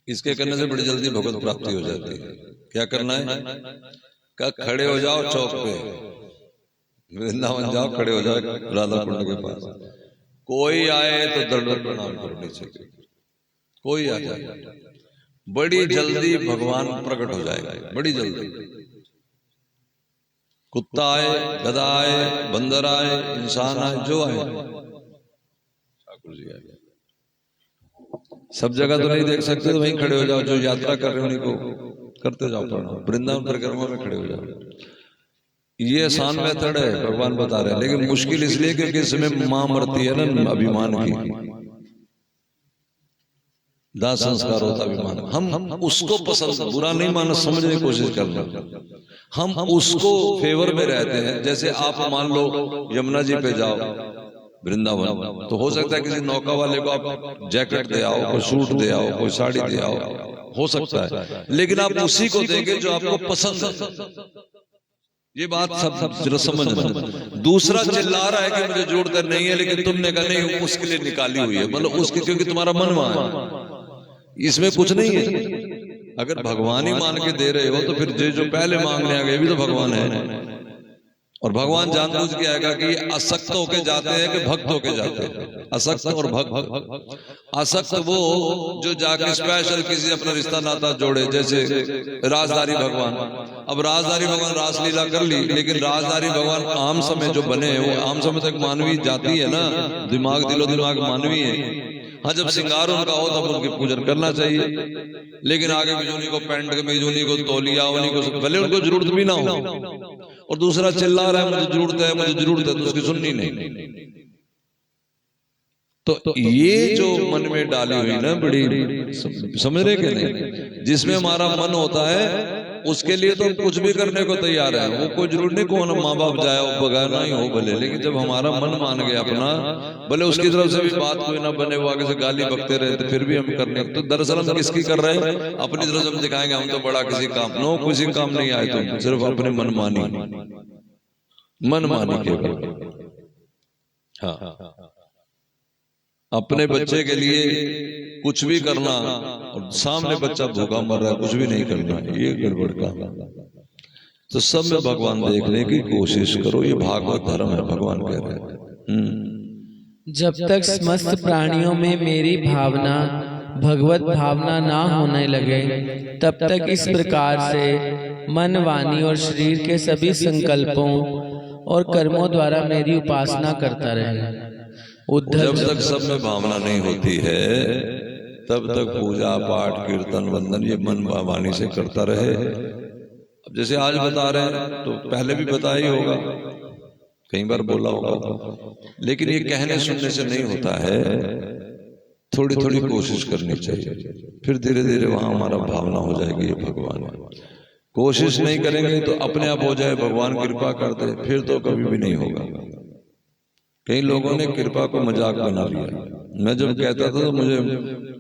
A: इसके करने से बड़ी जल्दी भगवत प्राप्ति हो जाती है। क्या करना है? खड़े हो जाओ चौक पे, वृंदावन जाओ, खड़े हो जाओ राधा कुंड के पास, कोई आए तो दंडवत प्रणाम करो नीचे, कोई आ जाए, बड़ी जल्दी भगवान प्रकट हो जाएगा, बड़ी जल्दी। कुत्ता आए, गधा आए, बंदर आए, इंसान आए, जो आए, ठाकुर जी आए। सब जगह तो नहीं देख सकते, तो वहीं खड़े हो जाओ, जो यात्रा कर रहे हो उन्हीं को करते जाओ प्रणाम, वृंदावन परिक्रमा में खड़े हो जाओ। ये आसान मेथड है, भगवान बता रहे हैं, लेकिन मुश्किल इसलिए क्योंकि इसमें मां मरती है ना अभिमान की, दाह संस्कार होता अभिमान। हम उसको पसंद, बुरा नहीं माना, समझने की कोशिश करना, हम उसको फेवर में रहते हैं। जैसे आप मान लो यमुना जी पे जाओ वृंदावन, तो हो सकता है किसी नौका वाले को आप जैकेट दे आओ, कोई सूट दे आओ, कोई साड़ी दे आओ, हो सकता है, लेकिन आप उसी को देंगे जो आपको पसंद है। ये बात सब जरा समझना। दूसरा चिल्ला रहा है कि मुझे जरूरत नहीं है, लेकिन तुमने कहा नहीं, उसके लिए निकाली हुई है, मतलब उसके, क्योंकि तुम्हारा मन वहां है, इसमें कुछ नहीं है। अगर भगवान ही मान के दे रहे हो तो फिर जो पहले मांगने आ गए भी तो भगवान है। और भगवान जानबूझ के आएगा कि असक्त होके जाते हैं कि भक्त होके जाते हैं, असक्त और भक्त। असक्त वो जो जाके स्पेशल किसी अपना रिश्ता नाता जोड़े, जैसे राजदारी भगवान। अब राजदारी भगवान रासलीला कर ली, लेकिन राजदारी भगवान आम समय जो बने, वो आम समय तक मानवी जाती है ना, दिमाग, दिलो दिमाग मानवी है। हाँ, जब श्रृंगार उनका हो तब उनकी पूजन करना चाहिए, लेकिन आगे बिजूनी को पैंट के, बिजूनी को तौलिया, उन्हीं को, भले उनको जरूरत भी ना हो, और दूसरा चिल्ला रहा है मुझे जरूरत है, मुझे जरूरत है, तो उसकी सुननी नहीं। तो ये जो मन में डाली हुई ना, बड़ी समझ रहे कि नहीं, जिसमें हमारा मन होता है उसके लिए तो कुछ भी करने को तैयार है। वो कोई जरूर नहीं कौन माँ बाप जाए बगाना ही हो भले, लेकिन जब हमारा मन मान गया अपना, भले उसकी तरफ से भी बात कोई ना बने, वो आगे से गाली बकते रहे, तो फिर भी हम करने, तो दरअसल हम किसकी कर रहे हैं? अपनी तरफ से हम दिखाएंगे हम तो बड़ा किसी काम, नो, किसी काम नहीं आए, तुम सिर्फ अपने मन मानी केवल। हाँ, अपने बच्चे के लिए कुछ भी करना और सामने बच्चा भूखा मर रहा है, कुछ भी नहीं करना, ये गड़बड़ का। तो सब में भगवान देखने की कोशिश करो, ये भागवत धर्म है, भगवान कह रहे हैं।
B: जब तक समस्त प्राणियों में मेरी भावना, भगवत भावना ना होने लगे, तब तक इस प्रकार से मन, वाणी और शरीर के सभी संकल्पों और कर्मों द्वारा मेरी उपासना करता रहे।
A: जब तक सब में भावना नहीं होती है, तब तक पूजा पाठ कीर्तन वंदन ये मन वाणी से करता रहे। अब जैसे आज बता रहे हैं तो पहले भी बताया ही होगा, कई बार बोला होगा, लेकिन ये कहने सुनने से नहीं होता है, थोड़ी थोड़ी कोशिश करनी चाहिए, फिर धीरे धीरे वहां हमारा भावना हो जाएगी ये भगवान है। कोशिश नहीं करेंगे तो अपने आप हो जाए, भगवान कृपा कर दे, फिर तो कभी भी नहीं होगा। कई लोगों ने कृपा को मजाक बना लिया। मैं जब कहता था तो मुझे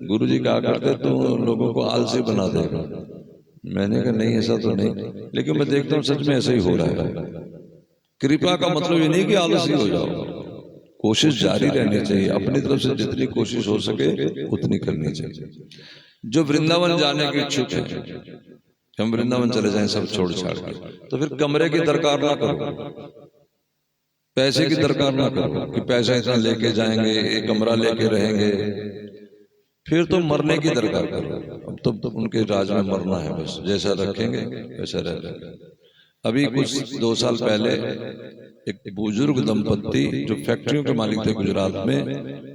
A: गुरुजी कहा करते तो लोगों को आलसी बना देगा। मैंने कहा नहीं, ऐसा तो नहीं, लेकिन मैं देखता हूँ सच में ऐसा ही हो रहा है। कृपा का मतलब ये नहीं कि आलसी हो जाओ, कोशिश जारी रहनी चाहिए, अपनी तरफ से जितनी कोशिश हो सके उतनी करनी चाहिए। जो वृंदावन जाने के इच्छुक है, हम वृंदावन चले जाएं सब छोड़ छाड़ के, तो फिर कमरे की दरकार ना करो, पैसे की दरकार ना करो कि पैसा इतना लेके जाएंगे, एक कमरा लेके रहेंगे, फिर तो मरने की दरकार करो। अब तो उनके राज में मरना है, बस जैसा रखेंगे वैसा रहेगा। अभी कुछ 2 साल पहले एक बुजुर्ग दंपत्ति जो फैक्ट्रियों के मालिक थे गुजरात में,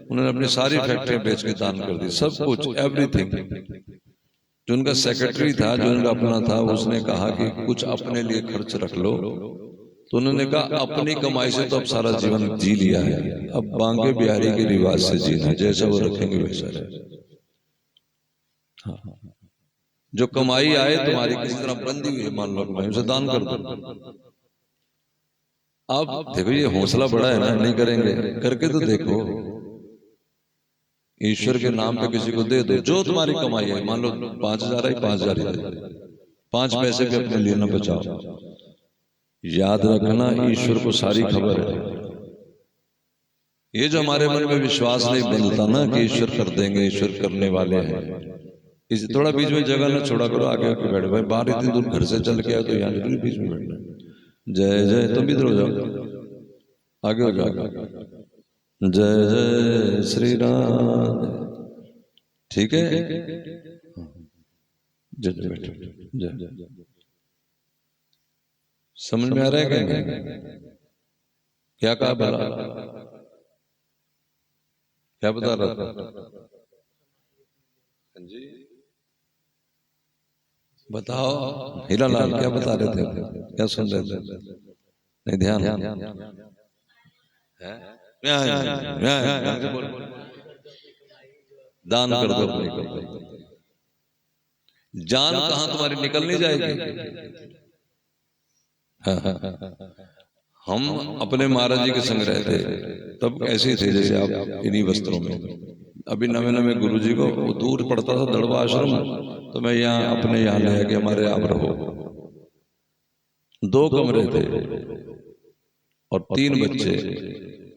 A: उन्होंने अपनी सारी फैक्ट्रियां बेच के दान कर दी, सब कुछ, एवरीथिंग। जो उनका सेक्रेटरी था, जो उनका अपना था, उसने कहा कि कुछ अपने लिए खर्च रख लो, तो उन्होंने कहा अपनी कमाई से तो अब सारा जीवन जी लिया है, अब बांके बिहारी के रिवाज से जीना, जैसा वो रखेंगे वैसा रहे। हाँ, जो कमाई आए तुम्हारी किसी तरह बंदी हुई, मान लो मैं उसे दान कर दो। अब देखो ये हौसला बड़ा है ना, नहीं करेंगे, करके तो देखो। ईश्वर के नाम पे किसी को दे दो, जो तुम्हारी कमाई है, मान लो 5,000 है, 5,000 ही, 5 पैसे भी अपने लिए ना बचाओ। याद रखना, ईश्वर को सारी खबर है। ये जो हमारे मन में विश्वास नहीं बनता ना कि ईश्वर कर देंगे, ईश्वर करने वाले हैं, इस थोड़ा बीच में जगह ना छोड़ा करो, आगे आके बैठो। भाई बाहर इतनी दूर घर से चल के आए तो यहाँ जरूर बीच में बैठना। जय जय, तुम भी इधर हो जाओ, आगे हो जाओ। जय जय श्री राम, ठीक है, जय जय बैठो, जय। समझ में आ रहा है क्या कहा भला, क्या बता रहा था जी? बताओ हीरालाल, क्या बता रहे थे, क्या सुन रहे थे? नहीं ध्यान दान कर दो अपने को, जान कहां तुम्हारी निकल नहीं जाएगी। हम अपने महाराज जी के संग रहते तब ऐसे थे जैसे आप इन्हीं वस्त्रों में। अभी नवे नवे गुरु जी को दूर पड़ता था दड़वा आश्रम, तो मैं यहाँ अपने यहाँ ले आके हमारे आप रहो। 2 कमरे थे और 3 बच्चे,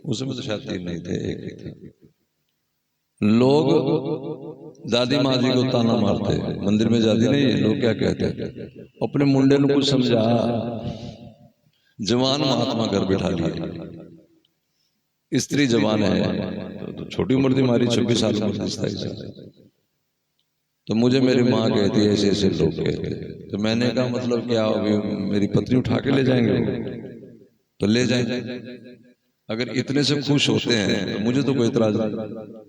A: उसमें तो शायद 3 नहीं थे, 1 ही थे। लोग दादी माँ जी को ताना मारते, मंदिर में जाती नहीं, लोग क्या कहते, अपने मुंडे को कुछ समझा, जवान महात्मा घर बिठा लिए, स्त्री जवान है, तो छोटी उम्र थी हमारी, 26 साल उम्र थी, 27 साल। तो मुझे मेरी माँ कहती है ऐसे ऐसे लोग कहते, तो मैंने कहा मतलब क्या, अभी मेरी पत्नी उठा के ले जाएंगे, तो ले जाएंगे, अगर इतने से खुश होते हैं तो मुझे तो कोई इतराज नहीं।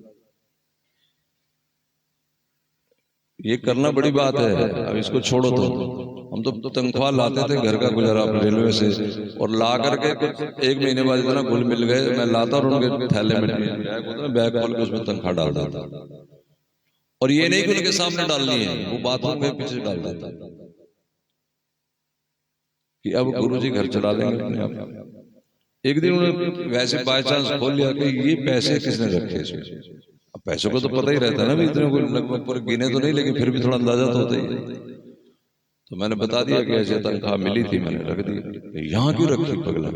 A: ये करना बड़ी बात है, अब इसको छोड़ो। तो हम तो तनख्वाह लाते थे घर का गुजारा रेलवे से, और ला करके 1 महीने बाद इतना घुल मिल गए, मैं लाता और उनके थैले में बैग खोल के उसमें तनख्वाह डाल देता। और ये नहीं कि उनके सामने डालनी है, वो बाथरूम के पीछे डाल देता कि अब गुरुजी घर चला लेंगे अपने आप। एक दिन उन्होंने वैसे बाय चांस खोल लिया कि ये पैसे किसने रखे इसमें। अब पैसों को तो पता ही रहता है ना, भी इतने को लगभग पूरे गिने तो नहीं, लेकिन फिर भी थोड़ा अंदाजा तो होता ही। तो मैंने बता दिया कि ऐसे तनख्वाह मिली थी, मैंने रख दी। यहाँ क्यों रखी पगला,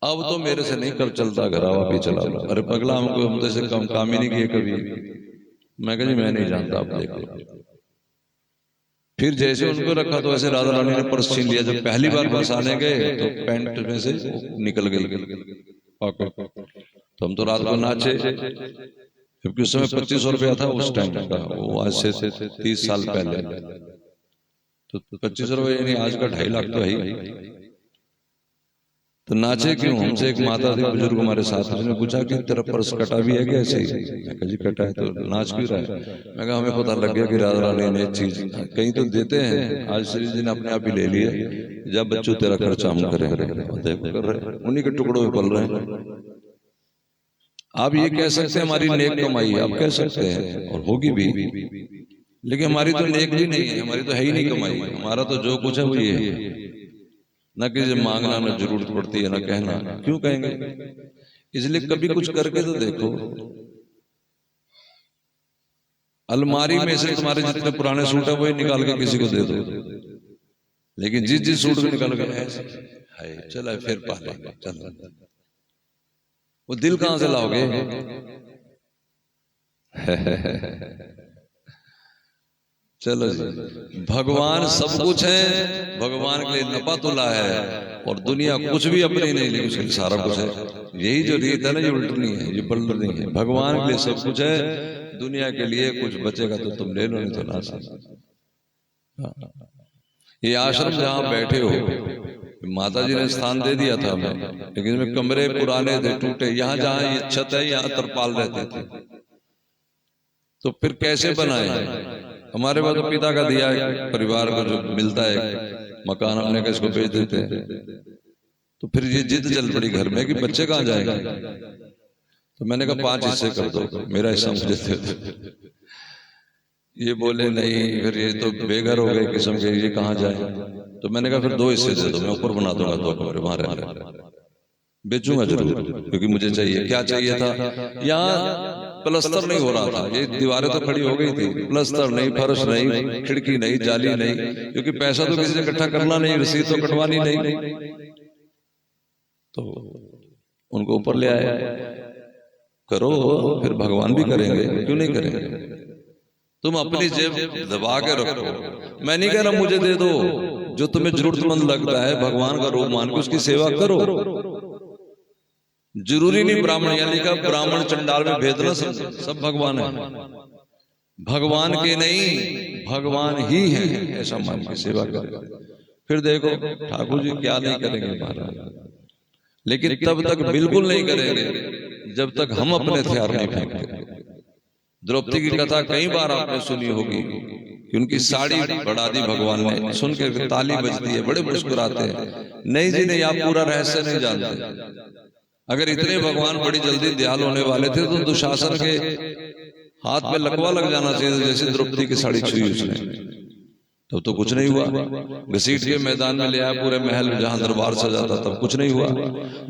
A: अब तो मेरे से नहीं कर चलता, घर आवा भी चला। अरे पगला, हमको हम तो ऐसे काम ही नहीं किए कभी। मैं कहा जी मैं नहीं जानता, आप देख लो। फिर जैसे उनको रखा तो ऐसे राधा रानी ने पर्स छीन लिया। जब पहली बार बरसाने गए तो पैंट में से निकल गई, तो हम तो रात को नाचे, क्योंकि उस समय 2500 रुपया था उस टाइम का, वो आज से 30 साल पहले। तो 2500 रुपये यानी आज का 2.5 लाख तो है ही। तो नाचे क्यों? हमसे एक माता थी बुजुर्ग हमारे साथ, उसने पूछा कि तेरा पर्स कटा भी है क्या? ऐसे ही मैं कहा जी कटा है, तो नाच क्यों रहा है? मैं कहा हमें पता लग गया कि राधा रानी ने चीज कहीं तो देते हैं, आज श्री जी ने अपने आप ही ले लिए, जब बच्चों तेरा खर्चा हम करेंगे, देखो कर रहे हैं, उन्हीं के टुकड़ों में पल रहे हैं। आप ये कह सकते हैं हमारी नेक कमाई, आप कह सकते हैं और होगी भी, लेकिन हमारी तो नेक भी नहीं है, हमारी तो है ही नहीं कमाई, हमारा तो जो कुछ है वो ये है, न किसी मांगना, न जरूरत पड़ती है, न कहना, क्यों कहेंगे? इसलिए कभी कुछ करके तो देखो। अलमारी में से तुम्हारे जितने पुराने सूट है वही निकाल के किसी को दे दो, लेकिन जिस सूट को निकाल के है चला फिर पा लेंगे, चलो वो दिल कहां से लाओगे? चलो जी, भगवान सब कुछ है, भगवान के लिए नफा तुला है, और दुनिया कुछ भी अपनी नहीं, लेकिन उसके लिए सारा कुछ है। यही जो रीत है ना, ये उल्टनी है, ये पलट नहीं है। भगवान के लिए सब कुछ है, दुनिया के लिए कुछ बचेगा तो तुम ले लो, नहीं तो ना सही। ये आश्रम जहां बैठे हो, माता जी ने स्थान दे दिया था हमें, लेकिन इसमें कमरे पुराने थे, टूटे। यहाँ जहां ये छत है, यहाँ तरपाल रहते थे, तो फिर कैसे बनाए? हमारे माता पिता का दिया है, परिवार को जो मिलता है मकान, हमने कहा इसको बेच देते हैं। तो फिर ये जिद चल पड़ी घर में कि बच्चे कहाँ जाएंगे, तो मैंने कहा 5 हिस्से कर दो, मेरा हिस्सा मुझे दे दो। ये बोले नहीं, फिर ये तो बेघर हो गए किस्म के, ये कहाँ जाए? तो मैंने कहा फिर 2 हिस्से दे दो, मैं ऊपर बना दूंगा 2 कमरे, वहां रहना, बेचूंगा जरूर, क्योंकि मुझे चाहिए। क्या चाहिए था? यहाँ प्लस्तर नहीं हो रहा था, ये दीवारें तो खड़ी हो गई थी, प्लस्तर नहीं, फर्श नहीं, खिड़की नहीं, जाली नहीं, क्योंकि पैसा तो किसी से इकट्ठा करना नहीं, रसीद तो कटवानी नहीं। तो उनको ऊपर ले आए, करो, फिर भगवान भी करेंगे, क्यों नहीं करेंगे? तुम अपनी जेब दबा के रखो। मैं नहीं कह रहा मुझे दे दो, जो तुम्हें जरूरतमंद लगता है भगवान का रूप मान के उसकी सेवा करो। जरूरी नहीं ब्राह्मण, यानी का ब्राह्मण चंडाल में भेद ना, सब भगवान है, भगवान के नहीं भगवान ही है, ऐसा मान के सेवा करो। फिर देखो ठाकुर जी क्या नहीं करेंगे महाराज, लेकिन तब तक बिल्कुल नहीं करेंगे जब तक हम अपने हथियार नहीं फेंकते। द्रौपदी की कथा कई बार आपने सुनी होगी कि उनकी साड़ी बढ़ा दी भगवान ने, सुन के ताली बजती है, बड़े मुस्कुराते हैं। नहीं जी नहीं, आप पूरा रहस्य नहीं जानते। अगर इतने भगवान बड़ी जल्दी दयाल होने वाले थे तो दुशासन के हाथ में लकवा लग जाना चाहिए, जैसे द्रौपदी की साड़ी छुई उसने, तो कुछ नहीं हुआ। घसीट के मैदान में ले आया पूरे महल, जहां दरबार सजा था, तब कुछ नहीं हुआ।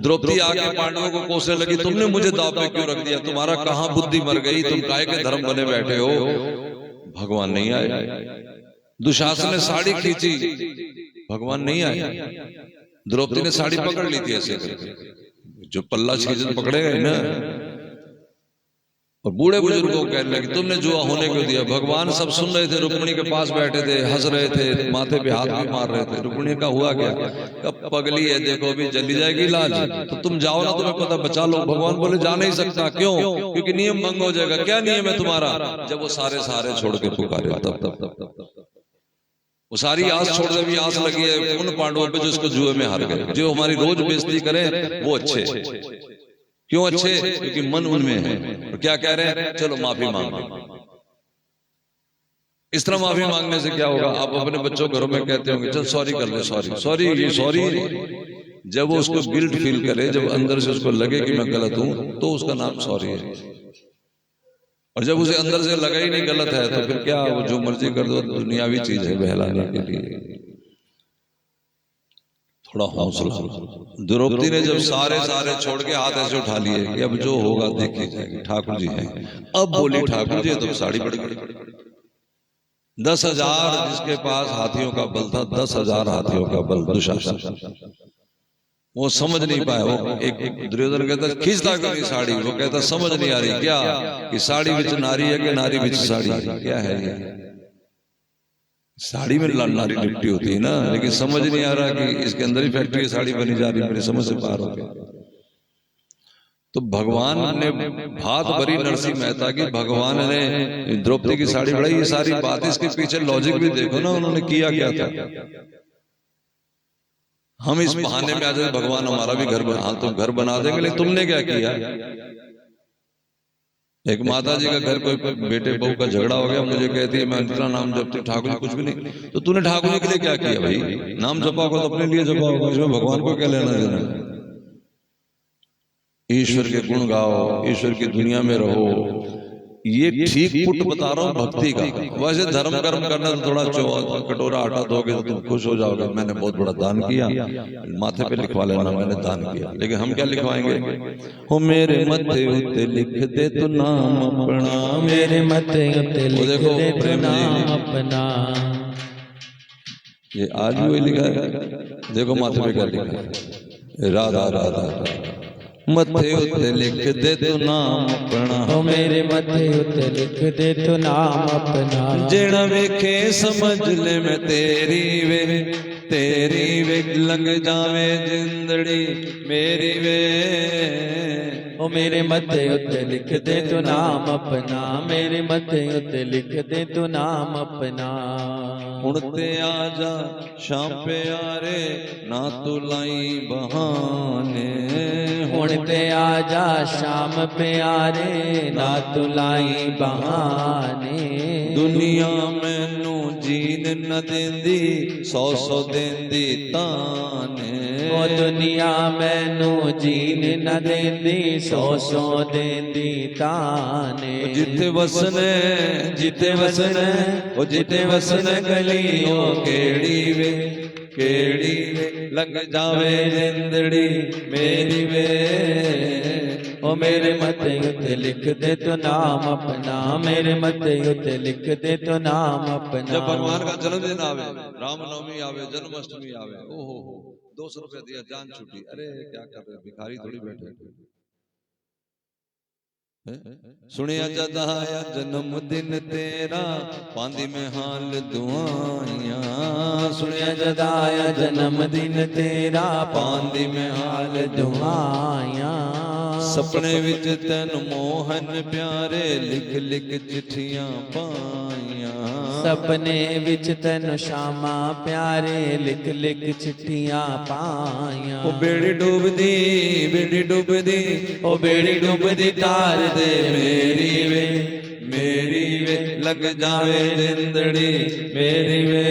A: द्रौपदी आके पांडवों को कोसने लगी, तुमने मुझे दाव पे क्यों रख दिया, तुम्हारा कहां बुद्धि मर गई, तुम काय के धर्म बने बैठे हो। भगवान नहीं आए। दुशासन ने साड़ी खींची, भगवान नहीं आए। द्रौपदी ने साड़ी पकड़ ली थी ऐसे करके, जो पल्ला खींचे पकड़े गए ना, और बूढ़े बुजुर्गों को कहने लगे तुमने जुआ होने को दिया। भगवान सब सुन रहे थे, रुक्मिणी के पास बैठे थे, हंस रहे थे, माथे पे हाथ भी मार रहे थे। रुक्मिणी का हुआ क्या? कब पगली है, देखो अभी जली जाएगी लाज, तो तुम जाओ ना, तुम्हें पता बचा लो। भगवान बोले जा नहीं सकता। क्यों? क्योंकि नियम भंग हो जाएगा। क्या नियम है तुम्हारा? जब वो सारे छोड़ के पुकारे, तब वो सारी आस छोड़ दे, भी आस लगी है उन पांडवों पे जो उसको जुए में हार गए। जो हमारी रोज बेइज्जती करें वो अच्छे। क्यों अच्छे? क्योंकि मन उनमें है। और क्या कह रहे हैं? चलो माफी मांगो। इस तरह माफी मांगने से क्या होगा? आप अपने बच्चों घरों में कहते होंगे चल सॉरी कर ले, सॉरी सॉरी, ये सॉरी। जब वो उसको गिल्ट फील करे, जब अंदर से उसको लगे कि मैं गलत हूं, तो उसका नाम सॉरी है। और जब उसे अंदर से लगा ही नहीं गलत है, तो फिर क्या, वो जो मर्जी कर दो, दुनियावी चीज है बहलाने के लिए। थोड़ा हौसला। द्रौपदी ने जब सारे छोड़ के हाथ ऐसे उठा लिए कि अब जो होगा देखी जाएगी, ठाकुर जी हैं। अब बोली ठाकुर जी, तो साड़ी बढ़ गई। 10,000 जिसके पास हाथियों का बल था, 10,000 हाथियों का बल दुशासन। वो समझ नहीं पाया। वो एक दुर्योधन कहता खींचता क्यों नहीं साड़ी? वो कहता समझ नहीं आ रही क्या कि साड़ी बिच नारी है कि नारी बिच साड़ी है, क्या है ये? साड़ी में नारी लिपटी होती है ना, लेकिन समझ नहीं आ रहा कि इसके अंदर ही फैक्ट्री साड़ी बनी जा रही है। मेरी समझ से पार हो गया। तो भगवान ने भात भरी नरसिंह मेहता की, भगवान ने द्रौपदी की साड़ी बढ़ाई। ये सारी बात, इसके पीछे लॉजिक भी देखो ना, उन्होंने किया क्या था। हम इस बहाने में आ जाए भगवान हमारा भी घर बना, हाँ तुम घर बना देंगे, लेकिन तुमने क्या किया? एक माता जी का घर, कोई बेटे बहू का झगड़ा हो गया, मुझे कहती है मैं इतना नाम जपती ठाकुर जी कुछ भी नहीं। तो तूने ठाकुर जी के लिए क्या किया भाई? नाम जपा होगा तो अपने लिए जपा होगा, इसमें भगवान को क्या लेना देना? ईश्वर के गुण गाओ, ईश्वर की दुनिया में रहो, ये ठीक पुट बता रहा हूँ भक्ति का। वैसे धर्म कर्म करना तो थोड़ा कटोरा आटा दोगे तो तुम खुश हो जाओगे, मैंने बहुत बड़ा दान किया, माथे पे लिखवा लेना मैंने दान किया। लेकिन हम क्या लिखवाएंगे? हो मेरे मथे उत्ते लिख दे तू नाम अपना,
B: मेरे मथे उत्ते लिख
A: देखो
B: दे तू
A: प्रेम जी,
B: नाम अपना।
A: ये आज भी वही लिखा है, देखो माथे पे क्या लिखा है, राधा राधा मथे उत्ते लिख दे तू नाम अपना,
B: ओ मेरे मथे उत्ते लिख दे तू नाम अपना।
A: जेड़ा वेखे समझ ले मैं तेरी वे लंघ जावे जिंदड़ी मेरी वे।
B: ओ मेरे मथे उत्ते लिख दे तू नाम अपना, मेरे मथे उत्ते लिख दे तू नाम अपना।
A: हुण ते आजा शाम प्यारे ना तू लाई बहाने,
B: हुण ते आजा शाम प्यारे ना तू लाई बहाने।
A: दुनिया मैनू जीन न देंदी, सौ सौ देंदी ताने,
B: ओ दुनिया मैनू जीन न देंदी, सौ सौ देंदी ताने।
A: जिथे वसने
B: जिते वसने
A: ओ जिथे वसने गली ओ केड़ी वे लग जावे जिंदड़ी मेरी वे।
B: ओ मेरे मथे उत्ते लिख दे तो नाम अपना, मेरे मथे उत्ते लिख दे तो नाम अपना।
A: जब भगवान का जन्मदिन आवे, रामनवमी आवे, जन्माष्टमी आवे, ओहो 200 रुपया दिया जान छूटी, अरे क्या कर रहे भिखारी थोड़ी बैठे। सुनिया जद आया जन्मदिन तेरा, पांदी में हाल दुआइया,
B: सुनिया जद आया जन्मदिन तेरा, पांदी में हाल दुआइया।
A: सपने विच तैन मोहन प्यारे, लिख लिख चिट्ठियां पाइया,
B: सपने विच तैन शामा प्यारे, लिख लिख चिट्ठियां पाइया।
A: ओ बेड़ी डूबदी
B: ओ बेड़ी डूबदी तार दे मेरी वे
A: लग जावे जिंदड़ी मेरी वे।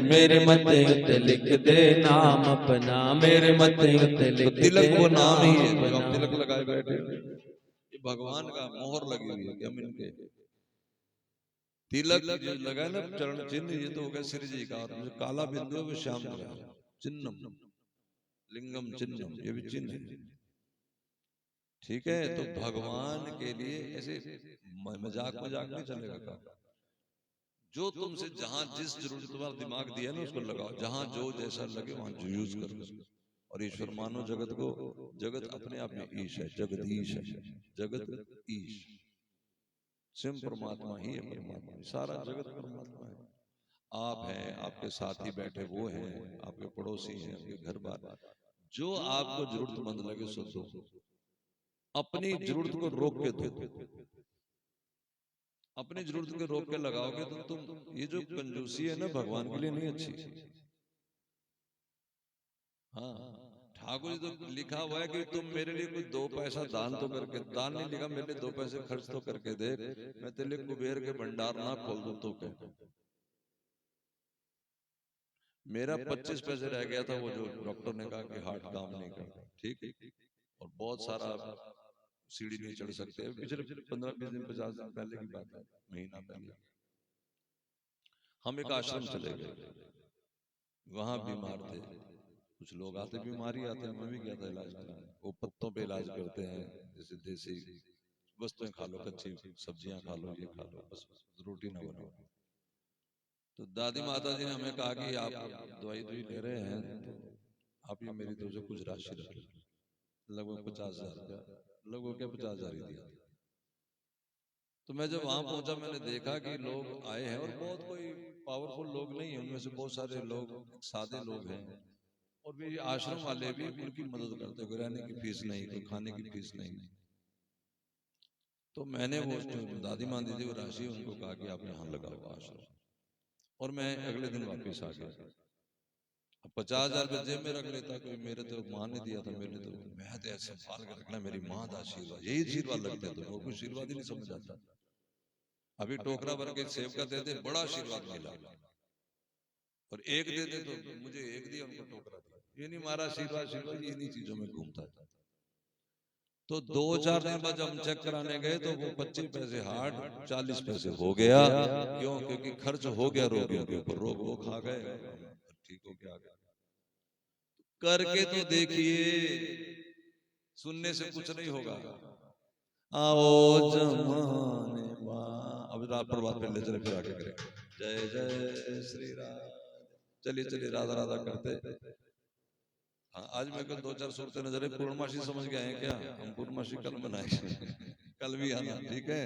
B: मेरे मथे उत्ते लिख दे नाम अपना, मेरे मथे उत्ते लिख दे
A: तिलक वो नाम ही है जो
B: अपना।
A: हम तिलक लगाए बैठे, ये भगवान का मोहर लगी हुई है कि हम इनके तिलक जो लगाए ना चरण चिन्ह, ये तो हो गया श्री जी का, और जो काला बिंदु है वो श्याम लगा चिन्हम लिंगम चिन्हम, ये भी चिन्ह है। ठीक है, तो भगवान के लिए ऐसे मजाक नहीं चलेगा का। जो तुमसे जहां जिस जरूरत तुम्हारा दिमाग दिया ना उसको लगाओ, जहां जो जैसा लगे वहां यूज करो। और ईश्वर मानो जगत को, जगत अपने आप में ईश है, जगदीश है, जगत ईश स्वयं परमात्मा ही है, परमात्मा सारा जगत परमात्मा है। आप हैं, आपके साथी बैठे वो हैं, आपके पड़ोसी हैं, आपके घर बार, जो आपको जरूरतमंद लगे सो दो, अपनी जरूरत को रोक के दो। अपनी जरूरत को रोक के लगाओगे तो तुम, ये जो कंजूसी है ना भगवान के लिए नहीं अच्छी। हाँ ठाकुर जी तो लिखा हुआ है कि तुम मेरे लिए कोई 2 पैसा दान तो करके, दान नहीं लिखा, मेरे लिए 2 पैसे खर्च तो करके दे, मैं तेरे लिए कुबेर के भंडार ना खोल दूं तो क्या। मेरा 25 पैसे रह गया था, वो जो डॉक्टर ने कहा कि हार्ट काम नहीं करता, ठीक है, और बहुत सारा सीढ़ी नहीं चढ़ सकते, पिछले 15-20 दिन 50 दिन पहले की बात है, महीना पहले हम एक आश्रम चले गए, वहां बीमार थे कुछ लोग, आते बीमारी आते, मैं भी गया था इलाज कराने। वो पत्तों पे इलाज करते हैं, जैसे देसी वस्तुएं खा लो, कच्ची सब्जियां खा लो, ये खा लो, बस रोटी ना बनाओ। तो दादी माता जी ने हमें कहा कि आप दवाई ले रहे हैं तो आप ये मेरी तरफ से कुछ राशि रख लें, लगभग 50,000 रुपया, लगभग क्या 50,000 ही दिया। तो मैं जब वहां पहुंचा मैंने देखा कि लोग आए हैं, और बहुत कोई पावरफुल लोग नहीं है, उनमें से बहुत सारे लोग सादे लोग हैं, और भी आश्रम वाले भी उनकी मदद करते, कोई रहने की फीस नहीं, कोई खाने की फीस नहीं। तो मैंने वो दादी माँ दी थी वो राशि, उनको कहा कि आप यहाँ लगाओ आश्रम, और मैं अगले दिन वापस आ गया। 50,000 जेब में रख लेता कोई, मेरे तो माँ ने दिया था, मेरे तो मैं तो ऐसे संभाल के रखना, मेरी माँ का आशीर्वाद, यही आशीर्वाद लगते तो और कोई आशीर्वाद ही नहीं समझ आता। अभी टोकरा भर के सेब का दे दे, बड़ा आशीर्वाद मिला, और एक दे दे तो मुझे एक दिया, उनको टोकरा दिया, ये नहीं मारा आशीर्वाद, आशीर्वाद इन्हीं चीजों में घूमता था। तो 2-4 दिन बाद जब हम चेक कराने गए तो वो 25 पैसे हार्ड, 40 पैसे हो गया। क्यों? क्योंकि खर्च हो गया रोगियों के ऊपर, रोग वो खा गए, ठीक हो गया। करके तो देखिए, सुनने से कुछ नहीं होगा। आओ जमाने बा, अब रात प्रभात पे ले चले, फिर आगे करें जय जय श्री राम। चलिए चलिए, राधा राधा करते। हाँ, आज मेरे को 2-4 सूरतें नजर आई। पूर्णमासी समझ गए हैं क्या? हम पूर्णमासी कल मनाएंगे, कल भी आना, ठीक है।